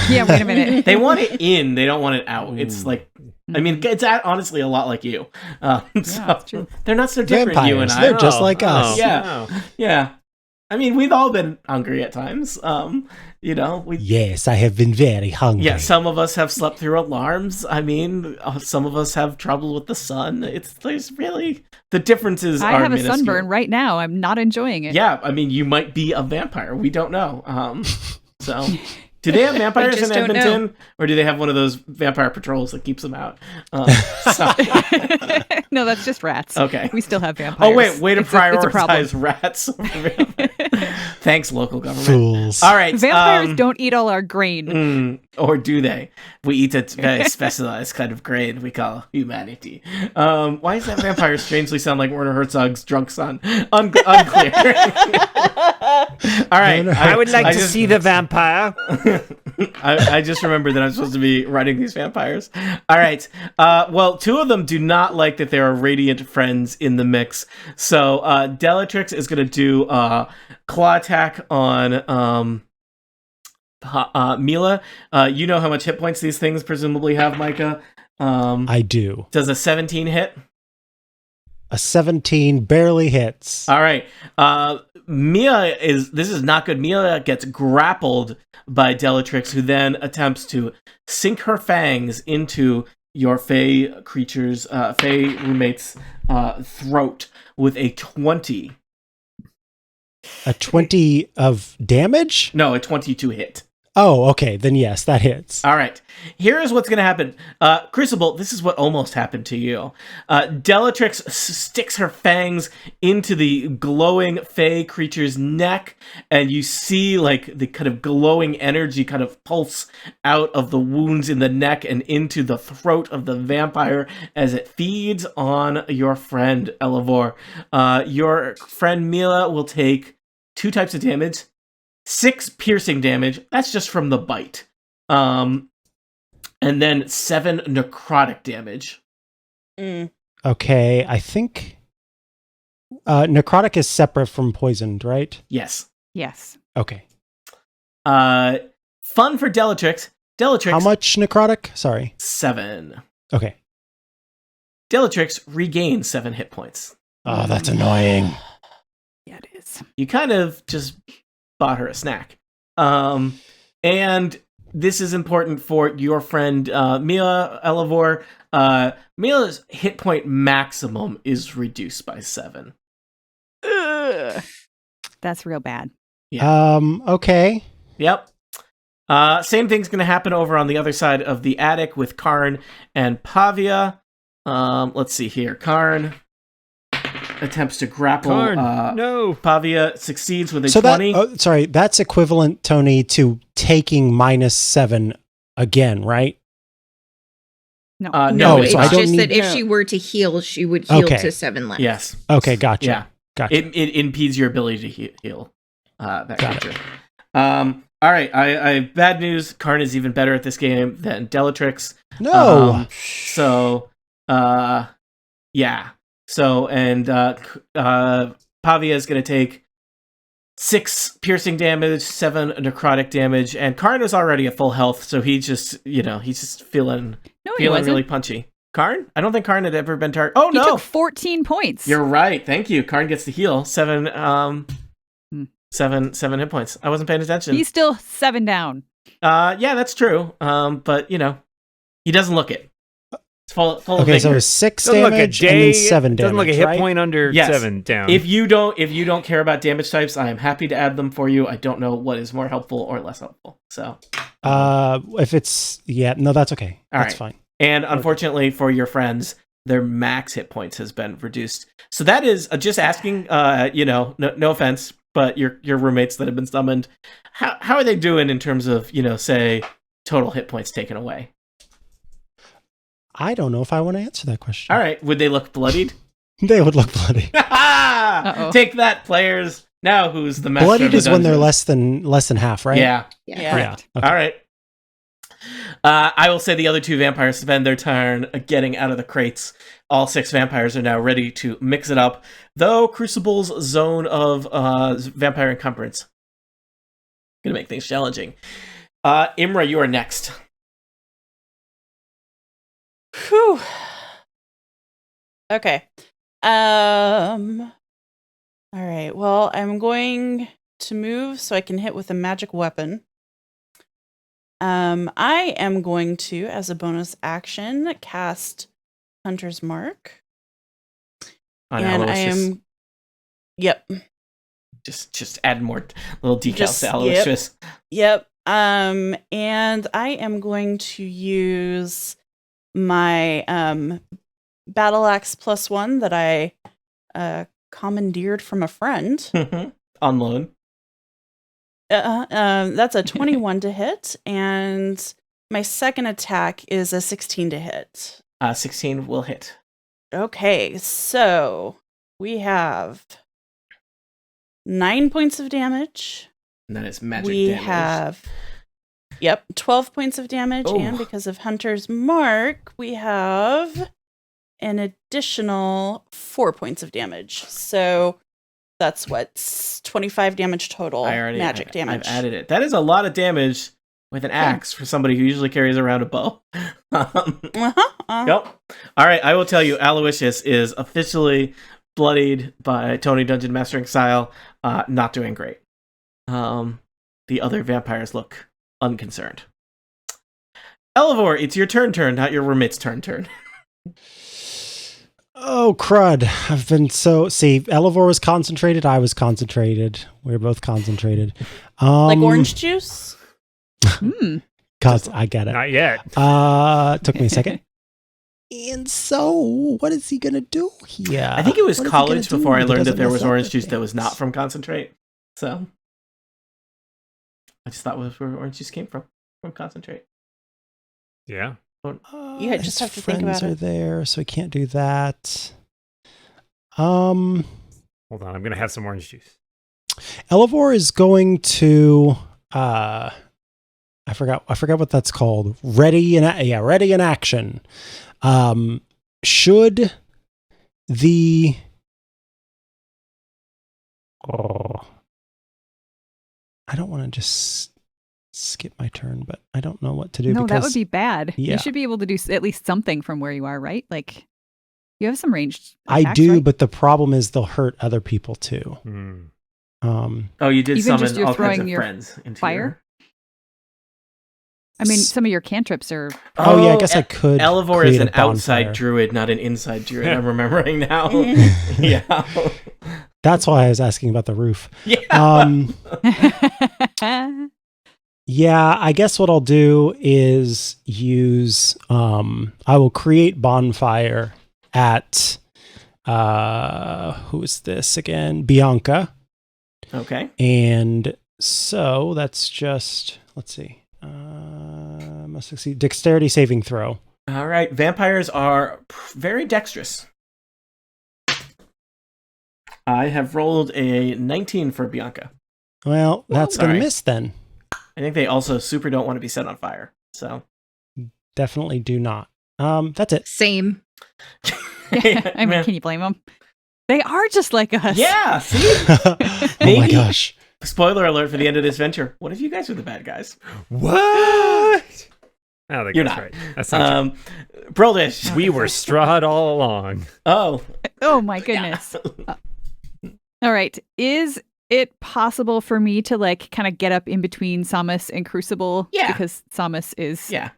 Yeah, wait a minute. They want it in, they don't want it out. It's like, I mean, it's honestly a lot like you. That's true. They're not so different, Vampires, you and I. they're just like us. Yeah. I mean, we've all been hungry at times. Yes, I have been very hungry. Yeah, some of us have slept through alarms. I mean, some of us have trouble with the sun. There's really, the differences are I have a minuscule. sunburn right now. I'm not enjoying it. Yeah, I mean, you might be a vampire. We don't know. So... Do they have vampires in Edmonton, or do they have one of those vampire patrols that keeps them out? No, that's just rats. Okay. We still have vampires. Oh, wait, way to It's a problem. prioritize rats over vampires. Thanks, local government. Fools. All right. Vampires don't eat all our grain. Or do they? We eat a very specialized kind of grain we call humanity. Why does that vampire strangely sound like Werner Herzog's drunk son? Unclear. All right. I would like to see the vampire. I just remembered that I'm supposed to be writing these vampires. All right. Well, 2 of them do not like that there are radiant friends in the mix. So Delatrix is going to do claw attack on Mila. You know how much hit points these things presumably have, Micah. I do. Does a 17 hit? A 17 barely hits. All right. This is not good. Mila gets grappled by Delatrix, who then attempts to sink her fangs into your Fey roommate's throat with a 20. A 20 of damage? No, a 22 hit. Oh, okay. Then yes, that hits. All right. Here is what's going to happen. Crucible, this is what almost happened to you. Bellatrix sticks her fangs into the glowing fey creature's neck, and you see like the kind of glowing energy kind of pulse out of the wounds in the neck and into the throat of the vampire as it feeds on your friend Elavor. Your friend Mila will take 2 types of damage. 6 piercing damage. That's just from the bite. And then 7 necrotic damage. Okay, I think necrotic is separate from poisoned, right? Yes. Yes. Okay. Fun for Bellatrix. How much necrotic? Sorry. 7. Okay. Bellatrix regains 7 hit points. Oh, that's annoying. Yeah, it is. You kind of just bought her a snack. And this is important for your friend Mila Elavor. Mila's hit point maximum is reduced by 7. Ugh. That's real bad. Okay. Yep. Same thing's going to happen over on the other side of the attic with Karn and Pavia. Let's see here. Karn attempts to grapple. No. Pavia succeeds with a 20. That's equivalent, Tony, to taking -7 again, right? No. No, it's so I don't just that need- if she were to heal, she would heal Okay. to 7 left. Yes. Okay, gotcha. Yeah. Gotcha. It impedes your ability to heal that Got creature. All right. I have bad news. Karn is even better at this game than Bellatrix. No. Yeah. So, and Pavia is going to take 6 piercing damage, 7 necrotic damage, and Karn is already at full health, so he's just feeling No, he wasn't. really punchy. Karn? I don't think Karn had ever been targeted. Oh, He no! took 14 points. You're right. Thank you. Karn gets to heal 7 hit points. I wasn't paying attention. He's still 7 down. Yeah, that's true. But he doesn't look it. It's full of Okay, so vigor. 6 Doesn't look a damage and J. then 7 damage, Doesn't look a hit right? point under Yes. 7 down. If you don't care about damage types, I am happy to add them for you. I don't know what is more helpful or less helpful. So, If it's no, that's okay. All That's right. fine. and unfortunately for your friends, their max hit points has been reduced. So that is just asking. No offense, but your roommates that have been summoned, how are they doing in terms of say total hit points taken away? I don't know if I want to answer that question. All right, would they look bloodied? They would look bloody. Uh-oh. Take that, players. Now who's the master? Bloodied of the is when they're dungeon? less than half, right? Yeah. Yeah. Okay. All right. I will say the other 2 vampires spend their turn getting out of the crates. All 6 vampires are now ready to mix it up, though Crucible's zone of vampire encumbrance gonna make things challenging. Imra, you are next. Whew. Okay. All right. Well, I'm going to move so I can hit with a magic weapon. I am going to, as a bonus action, cast Hunter's Mark. On And Aloysius. I am. Yep. Just add more little decals Just- to Aloysius. Yep. And I am going to use my battle axe +1 that I commandeered from a friend. On loan. That's a 21 to hit, and my second attack is a 16 to hit. 16 will hit. Okay, so we have 9 points of damage. And that is magic We damage. have 12 points of damage, Oh. and because of Hunter's Mark, we have an additional 4 points of damage. So that's 25 damage total. Magic damage. I've added it. That is a lot of damage with an axe for somebody who usually carries around a bow. Yep. All right, I will tell you, Aloysius is officially bloodied by Tony Dungeon Mastering style. Not doing great. The other vampires look unconcerned. Elavor, it's your turn, not your roommate's turn. Oh, crud. I've been Elavor was concentrated. I was concentrated. We were both concentrated. Like orange juice? Hmm. Cause I get it. Not yet. Took me a second. And so, what is he gonna do here? I think it was What is he college gonna do before I that learned that doesn't there mess was up orange the juice that was things? not from concentrate. So I just thought was where orange juice came from concentrate. Yeah. You just his have to think friends about are it. there, so he can't do that. Hold on. I'm going to have some orange juice. Elavor is going to I forgot what that's called. Ready in action. Should the I don't want to just skip my turn, but I don't know what to do. No, that would because be bad. Yeah. You should be able to do at least something from where you are, right? Like, you have some ranged I attacks, do, right? but the problem is they'll hurt other people too. Oh, you did Even just summon you're all kinds throwing of your friends into fire? I mean, some of your cantrips are... Oh, yeah, I guess I could. Elavor create is an a bonfire. outside druid, not an inside druid. I'm remembering now. Yeah. That's why I was asking about the roof. Yeah. Yeah, I guess what I'll do is use I will create bonfire at who is this again? Bianca. Okay. And so that's just, let's see. Must succeed. Dexterity saving throw. All right. Vampires are very dexterous. I have rolled a 19 for Bianca. Well, that's going sorry. to miss then. I think they also super don't want to be set on fire. So Definitely do not. That's it. Same. I mean, Man. can you blame them? They are just like us. Yeah, see? Oh my Maybe- gosh. Spoiler alert for the end of this venture. What if you guys are the bad guys? What? I don't think You're that's not. right. That's not Broldish. true. We were Strahd all along. Oh. Oh my goodness. All right. Is it possible for me to like kind of get up in between Samus and Crucible? Yeah. Because Samus is Yeah.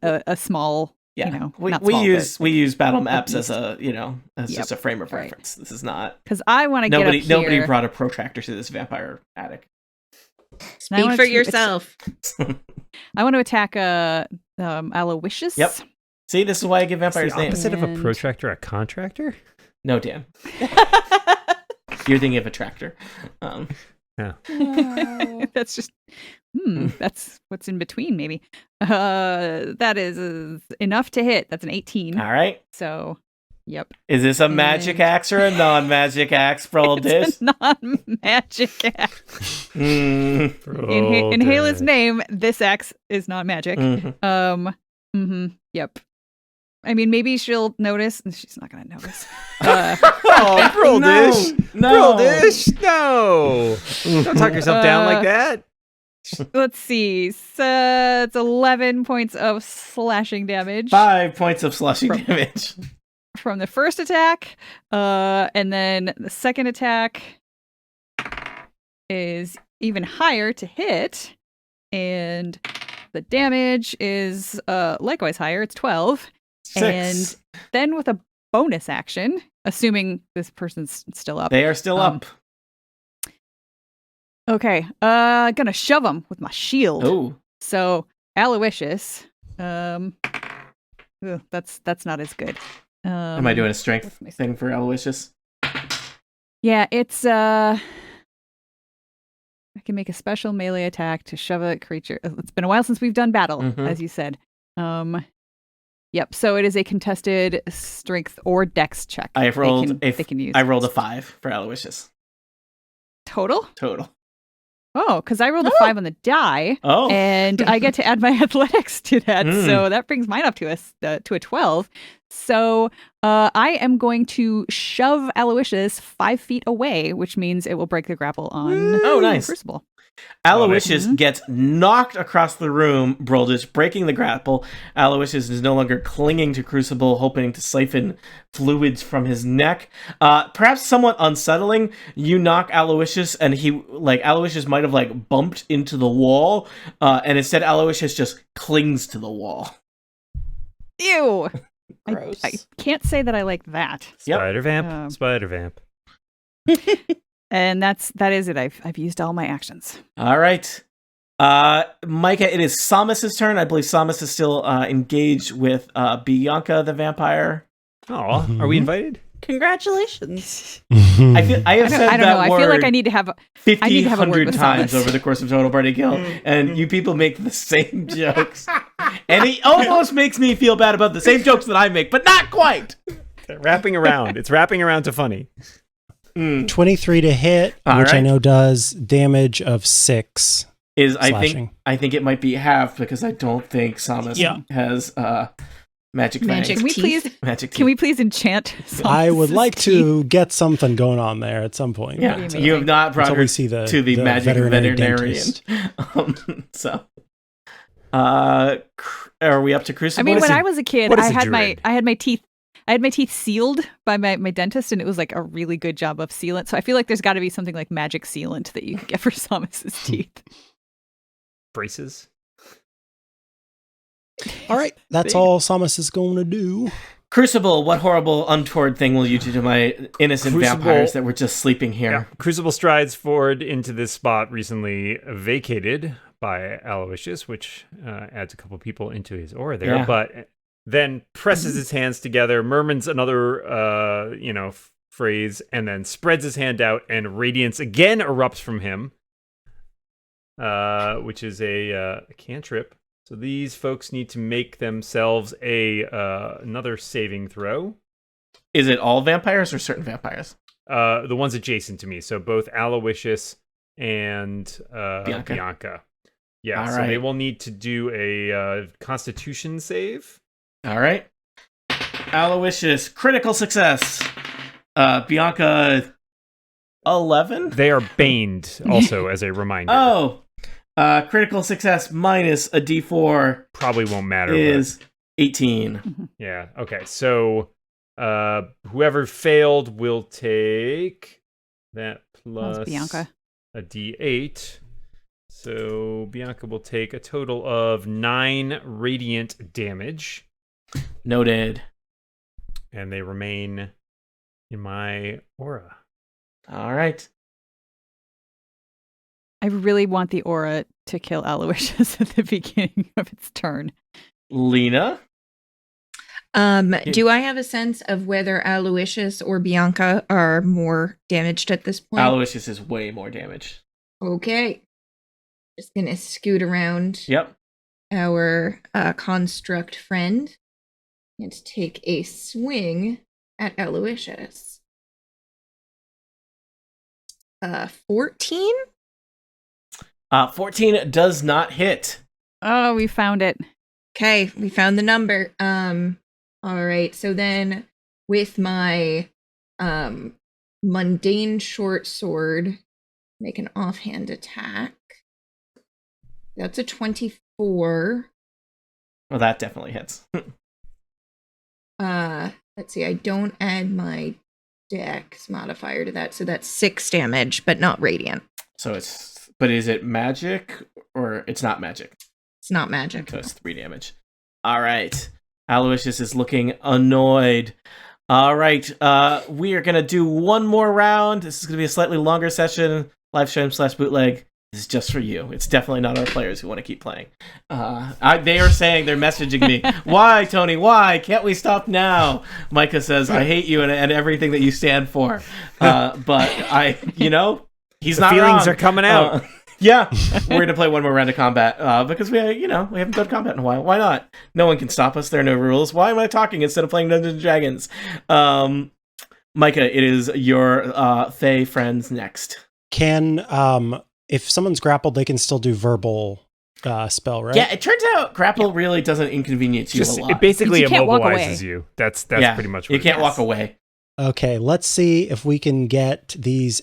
a small, Yeah. you know, we not small, we use battle maps beast. as a, as Yep. just a frame of Right. reference. This is not because I want to get up here. nobody brought a protractor to this vampire attic. And I Speak want for to- yourself. I want to attack Aloysius. Yep. See, this is why I give It's vampires the names. opposite of a And- protractor, a contractor? No, Dan. You're thinking of a tractor. That's just that's what's in between maybe. That is enough to hit. That's an 18. All right. So, yep. Is this a magic axe or a non-magic axe, Broldish? It's a non-magic axe. Mm. In Hala's name, this axe is not magic. Mhm. Yep. I mean, maybe she'll notice. She's not going to notice. Oh, Broldish! No. Broldish! No! Don't talk yourself down like that. Let's see. So it's 11 points of slashing damage 5 points of slashing damage. from the first attack. And then the second attack is even higher to hit. And the damage is likewise higher. It's 12. 6. And then with a bonus action, assuming this person's still up. They are still up. Okay, gonna shove him with my shield. Oh. So Aloysius, that's not as good. Am I doing a strength what's my- thing for Aloysius? Yeah, it's I can make a special melee attack to shove a creature. It's been a while since we've done battle, Mhm. as you said. Yep. So it is a contested strength or dex check. I have rolled they can use. I rolled a 5 for Aloysius total. total. Oh, because I rolled a 5 on the die. Oh. And I get to add my athletics to that, Mm. so that brings mine up to a 12. So I am going to shove Aloysius 5 feet away, which means it will break the grapple on Oh, nice. Crucible. Aloysius Mhm. gets knocked across the room, Broldish breaking the grapple. Aloysius is no longer clinging to Crucible, hoping to siphon fluids from his neck. Perhaps somewhat unsettling, you knock Aloysius, and Aloysius might have bumped into the wall, and instead Aloysius just clings to the wall. Ew. Gross. I can't say that I like that. Yep. Spider vamp. Spider vamp. And that is it. I've used all my actions. All right. Micah, it is Samus's turn. I believe Samus is still engaged with Bianca the vampire. Oh, are we invited? Congratulations. I have said I don't that know. I word feel like I need to have 100 with times Samus. over the course of Total Party Kill, and you people make the same jokes. And it almost makes me feel bad about the same jokes that I make, but not quite. Wrapping around. It's wrapping around to funny. 23 to hit, All which I right. know does damage of 6. I think it might be half because I don't think Samus has magic fangs. Magic Can we teeth. please? Magic Can we teeth. please enchant? I would Samus's like teeth? to get something going on there at some point. Yeah, Amazing. you have not brought Until her we see to the magic veterinary veterinarian. dentist. Are we up to Crucible? I mean, What is when a- I was a kid, what is I a had druid? my teeth. I had my teeth sealed by my dentist, and it was like a really good job of sealant. So I feel like there's got to be something like magic sealant that you can get for Samus's teeth. Braces. All right, that's all Samus is going to do. Crucible, what horrible untoward thing will you do to my innocent Crucible- vampires that were just sleeping here? Yeah. Crucible strides forward into this spot recently vacated by Aloysius, which adds a couple people into his aura there, Yeah. but then presses his hands together, murmurs another, phrase, and then spreads his hand out, and radiance again erupts from him, which is a cantrip. So these folks need to make themselves another saving throw. Is it all vampires or certain vampires? The ones adjacent to me, so both Aloysius and Bianca. Yeah, All so right. they will need to do a Constitution save. All right. Aloysius, critical success. Bianca, 11? They are baned, also, as a reminder. Oh, critical success minus a d4 Probably won't matter. is 18. but, yeah, okay. So whoever failed will take that plus Bianca. a d8. So Bianca will take a total of 9 radiant damage. Noted. And they remain in my aura. All right. I really want the aura to kill Aloysius at the beginning of its turn. Lena? Do I have a sense of whether Aloysius or Bianca are more damaged at this point? Aloysius is way more damage. Okay. Just gonna scoot around Yep. our construct friend and take a swing at Aloysius. 14? 14 does not hit. Oh, we found it. Okay, we found the number. All right. So then with my mundane short sword, make an offhand attack. That's a 24. Well, that definitely hits. Let's see. I don't add my dex modifier to that, so that's 6 damage, but not radiant. But is it magic or it's not magic? It's not magic. So it's 3 damage. All right. Aloysius is looking annoyed. All right. We are going to do one more round. This is going to be a slightly longer session. Live stream / bootleg. This is just for you. It's definitely not our players who want to keep playing. They are saying, they're messaging me, why, Tony? Why? Can't we stop now? Micah says, I hate you and everything that you stand for. But he's not wrong. Feelings are coming out. Yeah, we're gonna play one more round of combat because we haven't done combat in a while. Why not? No one can stop us. There are no rules. Why am I talking instead of playing Dungeons and Dragons? Micah, it is your Fae friends next. Can if someone's grappled, they can still do verbal spell, right? Yeah, it turns out grapple really doesn't inconvenience you a lot. It basically You can't walk away. immobilizes you. That's pretty much what you can't it is. walk away. Okay, let's see if we can get these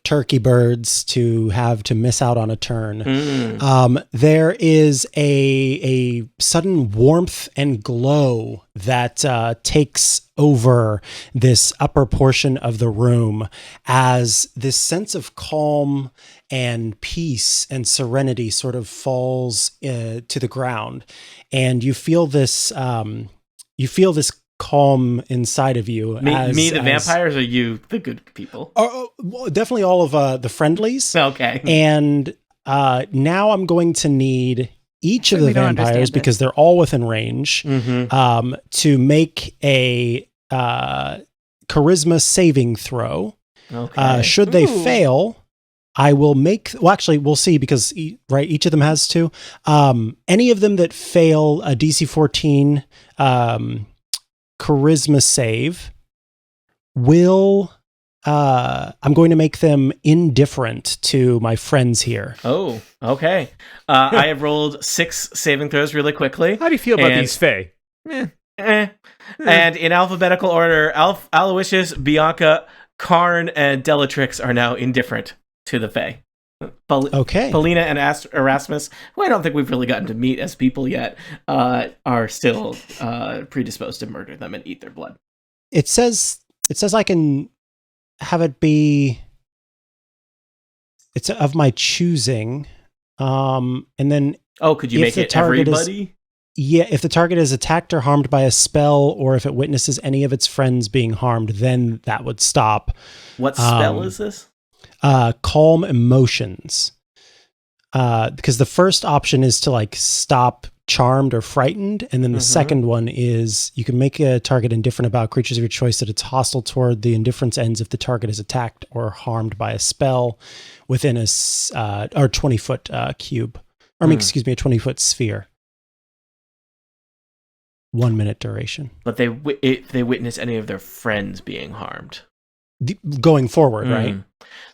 turkey birds to have to miss out on a turn. There is a sudden warmth and glow that takes over this upper portion of the room as this sense of calm and peace and serenity sort of falls to the ground, and you feel this calm inside of you. Me, the vampires, or you, the good people? Well, definitely all of the friendlies. Okay. And now I'm going to need each of We the don't understand vampires, this. because they're all within range, Mm-hmm. to make a charisma saving throw. Okay. Should they Ooh. fail, I will make. Well, actually, we'll see, because each of them has two. Any of them that fail a DC 14 charisma save will. I'm going to make them indifferent to my friends here. Oh, okay. I have rolled 6 saving throws really quickly. How do you feel about And- these Fae? And in alphabetical order, Aloysius, Bianca, Karn, and Delatrix are now indifferent to the Fae. Okay. Polina and Erasmus, who I don't think we've really gotten to meet as people yet, are still predisposed to murder them and eat their blood. It says I can have it be. It's of my choosing, and then Oh, could you If make the it target is- everybody? if the target is attacked or harmed by a spell, or if it witnesses any of its friends being harmed, then that would stop. What spell is this? Calm emotions, because the first option is to stop charmed or frightened, and then the second one is you can make a target indifferent about creatures of your choice that it's hostile toward. The indifference ends if the target is attacked or harmed by a spell within a 20-foot cube, or a 20-foot sphere. 1 minute duration. But if they witness any of their friends being harmed. Going forward, right?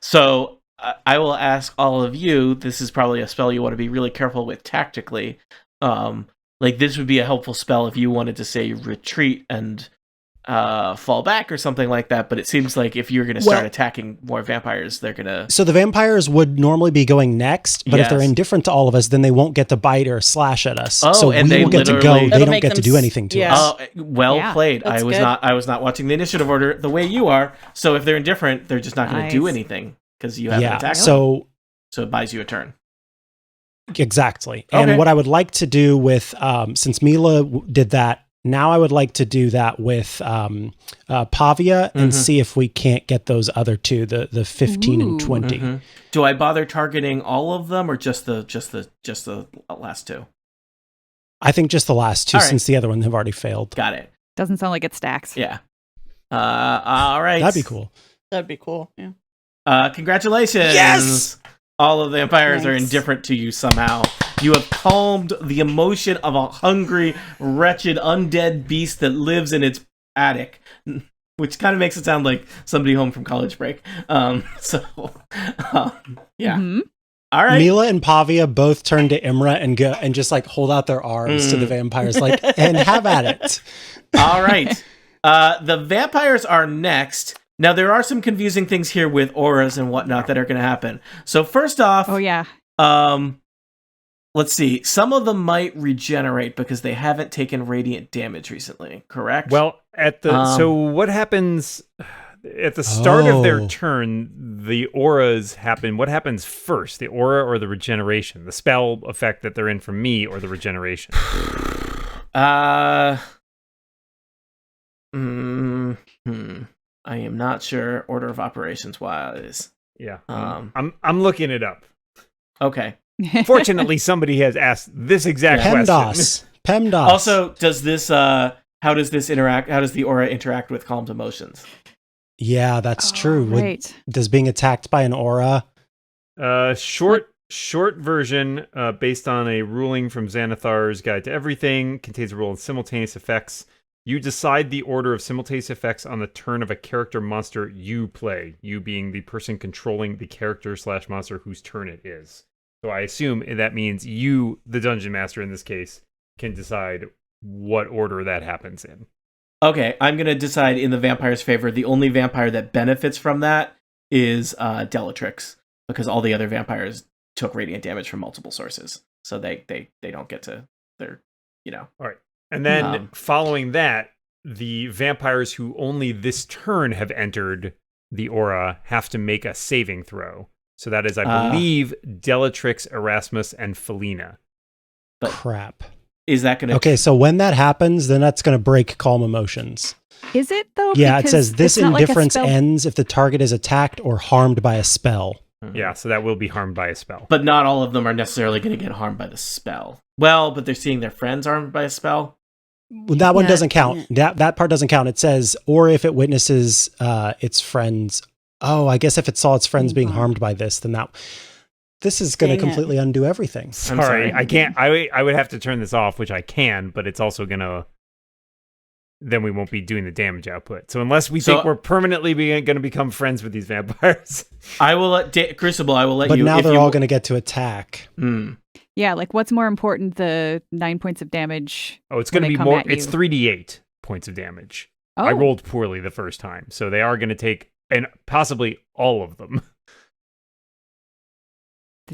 So I will ask all of you, this is probably a spell you want to be really careful with tactically. This would be a helpful spell if you wanted to, say, retreat and fall back or something like that, but it seems like if you're going to start attacking more vampires, they're going to... So the vampires would normally be going next, but if they're Yes. indifferent to all of us, then they won't get to bite or slash at us. Oh, so and we they will get to go. literally- They That'll don't make get to them do anything to yeah. us. Oh, well Yeah, played. that's good. I was not watching the initiative order the way you are, so if they're indifferent, they're just not going to do Nice. anything, because you haven't Yeah. attacked them. So So it buys you a turn. exactly. Okay. And what I would like to do with, since Mila did that, now I would like to do that with Pavia and see if we can't get those other two, the 15 and 20. Mhm. Do I bother targeting all of them or just the last two? I think just the last two, All right. since the other one have already failed. Got it. Doesn't sound like it stacks. Yeah. All right. That'd be cool. That'd be cool. Yeah. Congratulations. Yes! All of the vampires are Nice. indifferent to you somehow. You have calmed the emotion of a hungry, wretched, undead beast that lives in its attic, which kind of makes it sound like somebody home from college break. Yeah. Mhm. All right. Mila and Pavia both turn to Imra and go and just hold out their arms to the vampires, and have at it. All right. The vampires are next. Now, there are some confusing things here with auras and whatnot that are going to happen. So first off, Oh yeah. let's see. Some of them might regenerate because they haven't taken radiant damage recently, correct? Well, so what happens at the start of their Oh. turn? The auras happen. What happens first, the aura or the regeneration? The spell effect that they're in from me, or the regeneration? I am not sure order of operations wise. Yeah, Um, I'm looking it up. Okay. Fortunately, somebody has asked this exact question. PEMDAS. Also, does this how does this interact? How does the aura interact with calmed emotions? Yeah, that's true. Right. Does being attacked by an aura? Short version, based on a ruling from Xanathar's Guide to Everything, contains a rule in simultaneous effects. You decide the order of simultaneous effects on the turn of a character monster you play. You being the person controlling the character/monster whose turn it is. So I assume that means you, the dungeon master in this case, can decide what order that happens in. Okay, I'm gonna decide in the vampire's favor. The only vampire that benefits from that is Delatrix, because all the other vampires took radiant damage from multiple sources, so they don't get to their, All right. And then following that, the vampires who only this turn have entered the aura have to make a saving throw. So that is, I believe, Delatrix, Erasmus, and Felina. But- Crap. is that gonna? Okay, so when that happens, then that's going to break calm emotions. Is it though? Yeah, it Because says this it's not like a indifference spell- ends if the target is attacked or harmed by a spell. Yeah, so that will be harmed by a spell. But not all of them are necessarily going to get harmed by the spell. Well, but they're seeing their friends harmed by a spell. Well, that one Yeah, doesn't count. That part doesn't count. It says, or if it witnesses its friends. Oh, I guess if it saw its friends being harmed by this, then this is going to Dang it. completely undo everything. Sorry, I can't. I would have to turn this off, which I can, but it's also going to... Then we won't be doing the damage output. So unless we think we're permanently going to become friends with these vampires... I will let... Crucible, I will let But you... now if they're you- all going to get to attack. Yeah, like what's more important, the 9 points of damage? Oh, it's going to when be they come more... at you? It's 3d8 points of damage. Oh, I rolled poorly the first time, so they are going to take... And possibly all of them.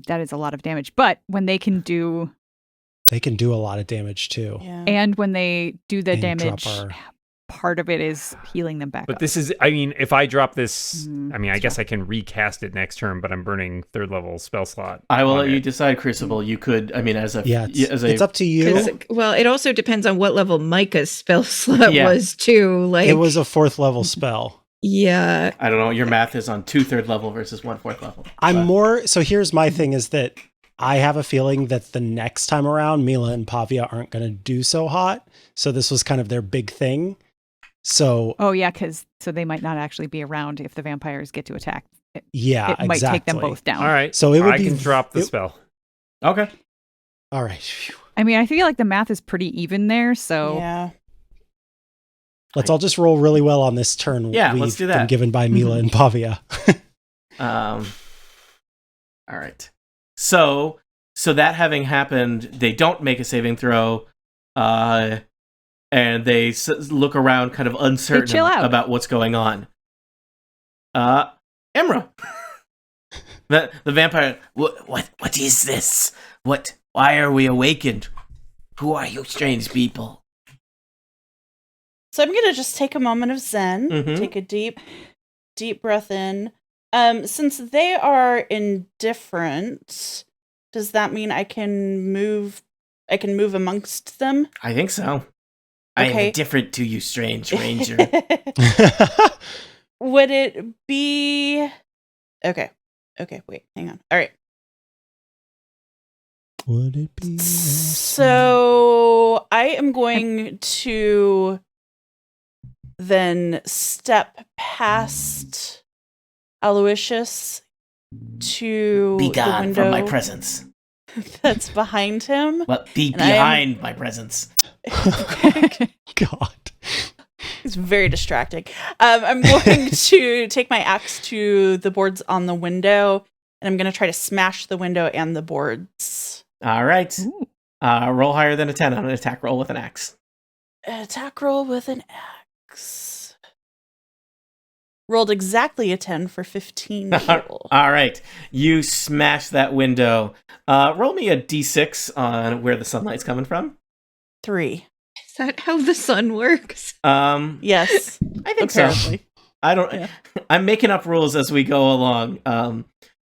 that is a lot of damage. But when they can do... They can do a lot of damage too. Yeah. And when they do the And drop damage, our- part of it is healing them back But up. this is... I mean, if I drop this... Mm, I mean, I that's guess I can recast it next turn, but I'm burning 3rd level spell slot. I will on let you it. decide, Crucible. You could, I mean, as a... Yeah, as a it's up to you. 'Cause, well, it also depends on what level Micah's spell slot Yeah. was too. Like It was a 4th level spell. yeah. I don't know, your math is on 2 3rd level versus 1 4th level. I'm But- more... So here's my thing is that I have a feeling that the next time around, Mila and Pavia aren't going to do so hot. So this was kind of their big thing. So Oh, yeah, so they might not actually be around if the vampires get to attack. yeah, It might exactly. take them both down. All right. So it would I be... can drop the it- spell. Okay. All right. Phew. I mean, I feel like the math is pretty even there, so... Yeah. Let's all just roll really well on this turn. Yeah, we've let's do been that. given by Mila and Pavia. All right. So that having happened, they don't make a saving throw, and they look around, kind of uncertain chill out. about what's going on. Emra, the vampire. What is this? What? Why are we awakened? Who are you, strange people? So I'm gonna just take a moment of zen, Mhm. take a deep breath in. Since they are indifferent, does that mean I can move amongst them? I think so. I am Okay. indifferent to you, strange ranger. Would it be okay? Wait, hang on. All right. Would it be? So I am going to then step past Aloysius to Be the gone window from my presence. that's behind him. Well, be And I am- behind my presence. God. It's very distracting. I'm going to take my axe to the boards on the window, and I'm going to try to smash the window and the boards. All right. Ooh. Roll higher than a 10 on an attack roll with an axe. Attack roll with an axe. Rolled exactly a 10 for 15 total. All right. You smash that window. Roll me a d6 on where the sunlight's coming from. 3. Is that how the sun works? Yes. I think so. Apparently. I don't. Yeah. I'm making up rules as we go along.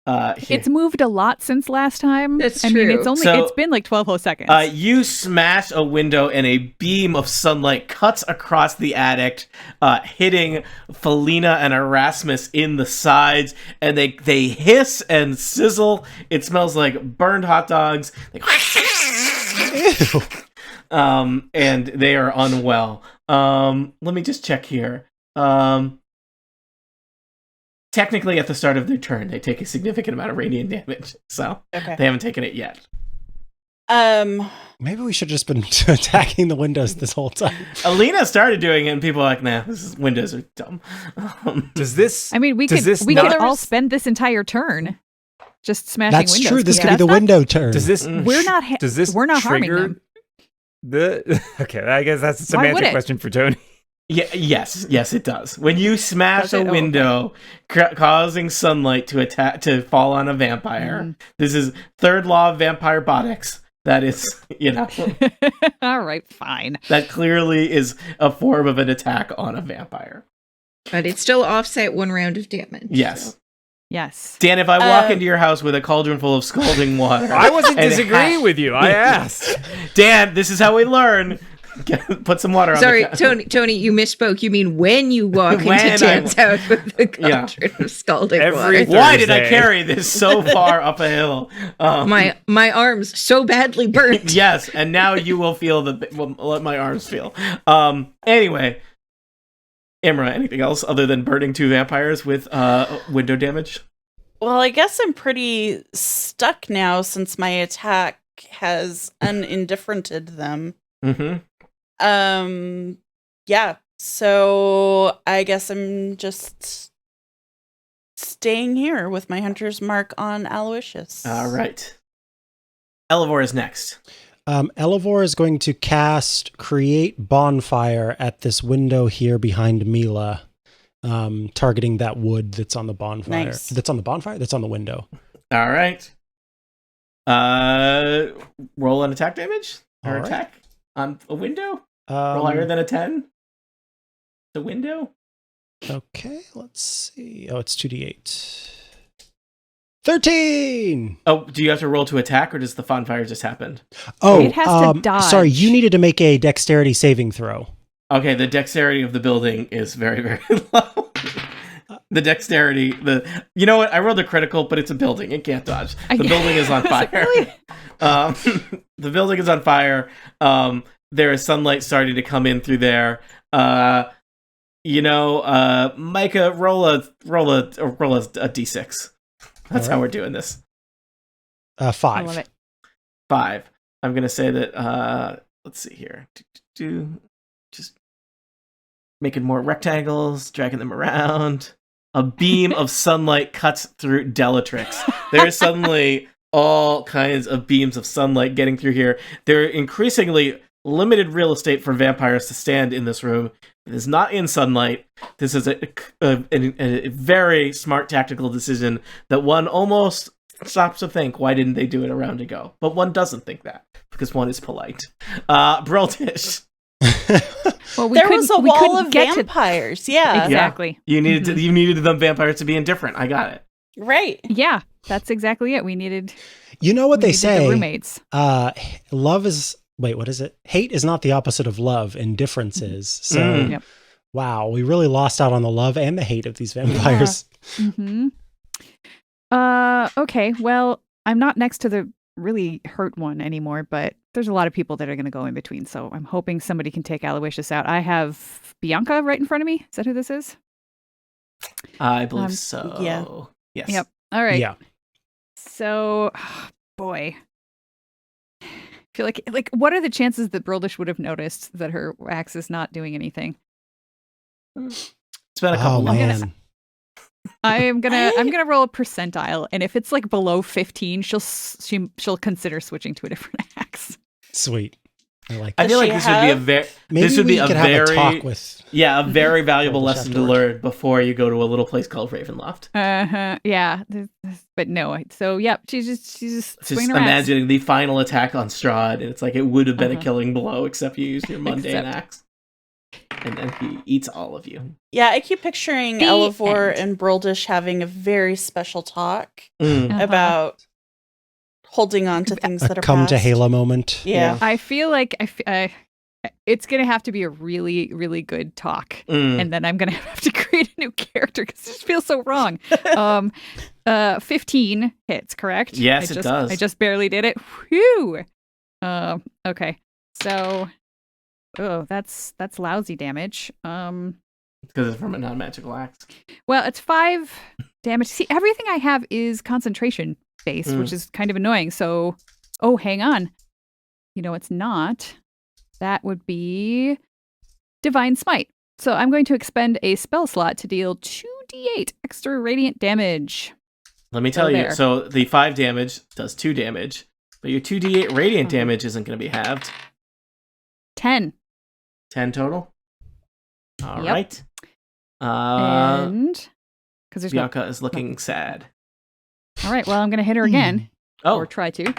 Here. It's moved a lot since last time. That's I mean, true. it's been like 12 whole seconds. You smash a window and a beam of sunlight cuts across the attic, hitting Felina and Erasmus in the sides, and they hiss and sizzle. It smells like burned hot dogs. And they are unwell. Let me just check here. Technically, at the start of their turn, they take a significant amount of radiant damage, so Okay. they haven't taken it yet. Maybe we should have just been attacking the windows this whole time. Alina started doing it, and people are like, "Nah, windows are dumb." Does this... I mean, we does could this we not- could all spend this entire turn just smashing That's windows. true. This Yeah. could be the That's window turn. Does this... We're not. Does this we're not harming trigger them. the... Okay, I guess that's a Why would semantic it? question for Tony. Yes, it does. When you smash Does a it? Oh, window, causing sunlight to fall on a vampire. Mm. This is third law of vampire botix. That is, All right, fine. that clearly is a form of an attack on a vampire. But it still offset 1 round of damage. Yes. so. Yes. Dan, if I walk into your house with a cauldron full of scalding water, I wasn't and disagreeing with you. I asked. Dan, this is how we learn. Put some water on Sorry, the Tony, you misspoke. You mean when you walk When into Dan's house with the cauldron of scalding Every water. Why did I Thursday. carry this so far up a hill? My arms so badly burnt. Yes, and now you will feel let my arms feel. Anyway, Imra, anything else other than burning 2 vampires with window damage? Well, I guess I'm pretty stuck now since my attack has unindifferented them. Mm-hmm. Yeah. So I guess I'm just staying here with my hunter's mark on Aloysius. All right. Elavor is next. Elavor is going to cast Create Bonfire at this window here behind Mila, targeting that wood that's on the bonfire. Nice. That's on the bonfire? That's on the window. All right. Roll an attack damage or All right. attack on a window. Roll higher than a 10. The window. Okay, let's see. Oh, it's 2d8. 13! Oh, do you have to roll to attack, or does the bonfire just happen? Oh, It has to dodge. sorry, you needed to make a dexterity saving throw. Okay, the dexterity of the building is very, very low. The dexterity, you know what? I rolled a critical, but it's a building. It can't dodge. The building is on fire. Really? The building is on fire. There is sunlight starting to come in through there. Micah, roll a d6. That's how we're doing this. 5. I love it. 5. I'm gonna say that. Let's see here. Just making more rectangles, dragging them around. A beam of sunlight cuts through Dellatrix. There's suddenly all kinds of beams of sunlight getting through here. There are increasingly limited real estate for vampires to stand in this room. It is not in sunlight. This is a very smart tactical decision that one almost stops to think, why didn't they do it a round ago? But one doesn't think that, because one is polite. Briltish. Well, There was a wall of vampires. Yeah. Exactly. You needed the vampires to be indifferent. I got it. Right. Yeah, that's exactly it. We needed. You know what they the say? roommates. Love is... Wait, what is it? Hate is not the opposite of love. Indifference is. So, Yep. wow, we really lost out on the love and the hate of these vampires. Mm-hmm. Okay, well, I'm not next to the really hurt one anymore, but there's a lot of people that are going to go in between, so I'm hoping somebody can take Aloysius out. I have Bianca right in front of me. Is that who this is? I believe so. yeah. Yes. Yep. All right. Yeah. So, boy. I feel like what are the chances that Brildish would have noticed that her axe is not doing anything? It's been a couple man. months. I'm gonna roll a percentile, and if it's like below 15, she'll consider switching to a different axe. Sweet. I like I that. feel like Does this she would be a have- very Maybe this would we be a could have a very talk with... a very valuable Brildish lesson to afterwards. learn before you go to a little place called Ravenloft. Yeah. But no. So yep. She's just Just swinging her axe. imagining the final attack on Strahd, and it's like it would have been a Uh-huh. killing blow, except you used your mundane Except- axe, and then he eats all of you. Yeah, I keep picturing The Elavor end. and Brildish having a very special talk Uh-huh. about holding on to things that A are come to past. Halo moment. Yeah. I feel like it's gonna have to be a really, really good talk, Mm. and then I'm gonna have to create a new character because it just feels so wrong. 15 hits, correct? Yes, it does. I just barely did it. Whew. Okay. So, that's lousy damage. Because it's from a non-magical axe. Well, it's 5 damage. See, everything I have is concentration based, which is kind of annoying. So, hang on. You know, it's not. That would be Divine Smite. So I'm going to expend a spell slot to deal 2d8 extra radiant damage. Let me tell you. there. So the 5 damage does 2 damage, but your 2d8 radiant Uh-huh. damage isn't going to be halved. 10. 10 total. All Yep. right. And because there's Bianca is looking sad. All right, well, I'm going to hit her again. Oh, Or try to.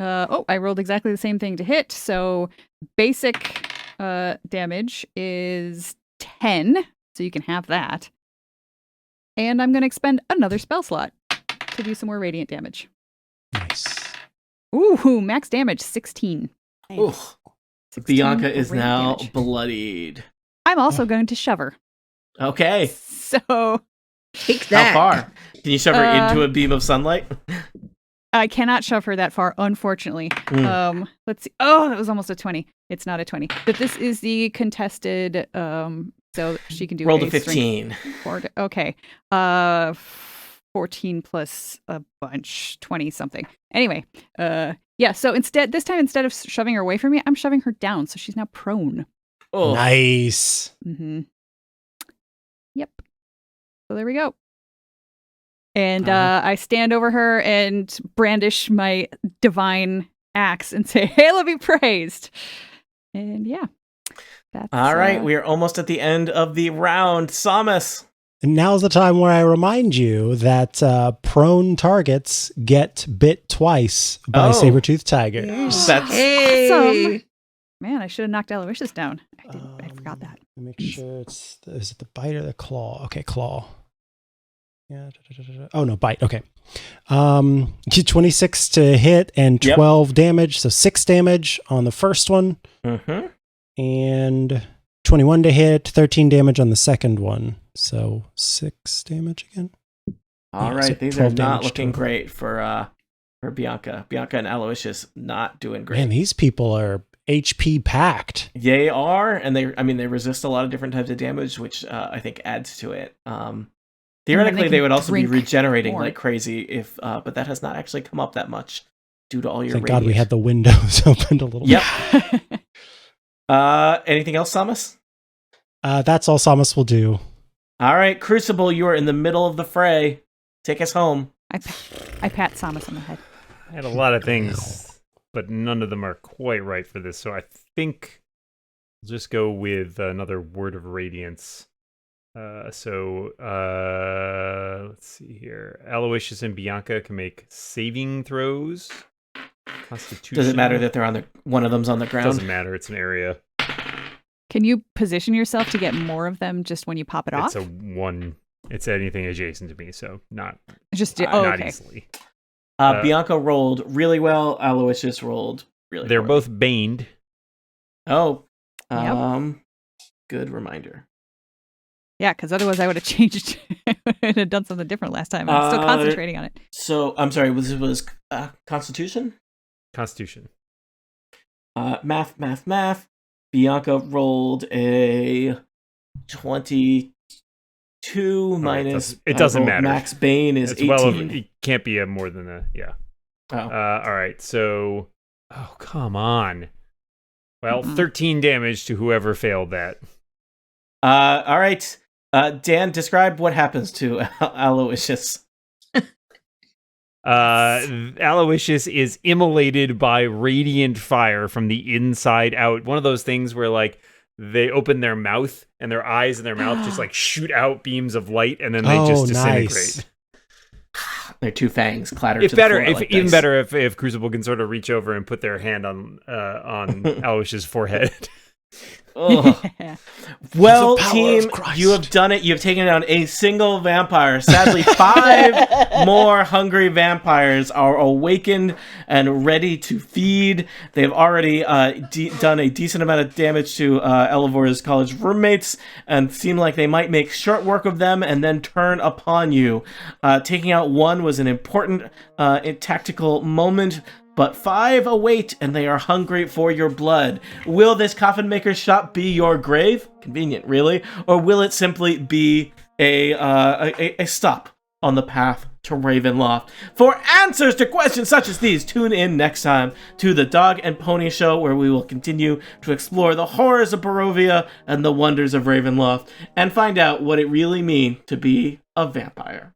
I rolled exactly the same thing to hit. So basic damage is 10. So you can have that. And I'm going to expend another spell slot to do some more radiant damage. Nice. Ooh, max damage 16. ooh. 16 Bianca is radiant now damage. bloodied. I'm also going to shove her. Okay. So Take that. How far? Can you shove her into a beam of sunlight? I cannot shove her that far, unfortunately. Let's see. Oh, that was almost a 20. It's not a 20. But this is the contested, so she can do Roll a to 15. Okay. 14 plus a bunch, 20 something. Anyway, yeah, so this time instead of shoving her away from me, I'm shoving her down, so she's now prone. Oh. Nice. Mm-hmm. Yep. So there we go. And I stand over her and brandish my divine axe and say, "Hail be praised." And yeah. That's, All right, we are almost at the end of the round. Samus. And now's the time where I remind you that prone targets get bit twice by saber-toothed tigers. That's awesome. Man, I should have knocked Aloysius down. I forgot that. Make sure is it the bite or the claw? Okay, claw. Yeah. Oh no, bite. Okay. 26 to hit and 12 damage, so 6 damage on the first one. Mm-hmm. And 21 to hit, 13 damage on the second one. So 6 damage again. All right, these are not looking great for Bianca. Bianca and Aloysius not doing great. Man, these people are HP packed. They are, and they resist a lot of different types of damage, which I think adds to it. Theoretically, they would also be regenerating like crazy if, but that has not actually come up that much due to all your. Thank God we had the windows opened a little. Yep. Anything else, Samus? That's all Samus will do. All right, Crucible, you are in the middle of the fray. Take us home. I pat Samus on the head. I had a lot of things, but none of them are quite right for this. So I think I'll just go with another Word of Radiance. Let's see here. Aloysius and Bianca can make saving throws. Constitution. Does it matter that they're on one of them's on the ground? Doesn't matter. It's an area. Can you position yourself to get more of them just when you pop it off? It's anything adjacent to me, so not okay. easily. Bianca rolled really well. Aloysius rolled really. They're poorly. both baned. Oh, good reminder. Yeah, because otherwise I would have changed and had done something different last time. I'm still concentrating on it. So I'm sorry. Was Constitution? Constitution. Math. Bianca rolled a 22 minus. It doesn't matter. Max Bane is 18. Well, it can't be more than a Oh. All right. So, come on. Well, 13 damage to whoever failed that. All right. Dan, describe what happens to Aloysius. Aloysius is immolated by radiant fire from the inside out. One of those things where like they open their mouth and their eyes and their mouth just like shoot out beams of light and then they just disintegrate. Nice. Their two fangs clatter. Even better if Crucible can sort of reach over and put their hand on Aloysius' forehead. Well, team, you have done it. You have taken down a single vampire. Sadly, 5 more hungry vampires are awakened and ready to feed. They've already done a decent amount of damage to Elavor's college roommates and seem like they might make short work of them and then turn upon you. Taking out one was an important tactical moment, but 5 await, and they are hungry for your blood. Will this coffin maker's shop be your grave? Convenient, really? Or will it simply be a stop on the path to Ravenloft? For answers to questions such as these, tune in next time to the Dog and Pony Show, where we will continue to explore the horrors of Barovia and the wonders of Ravenloft, and find out what it really means to be a vampire.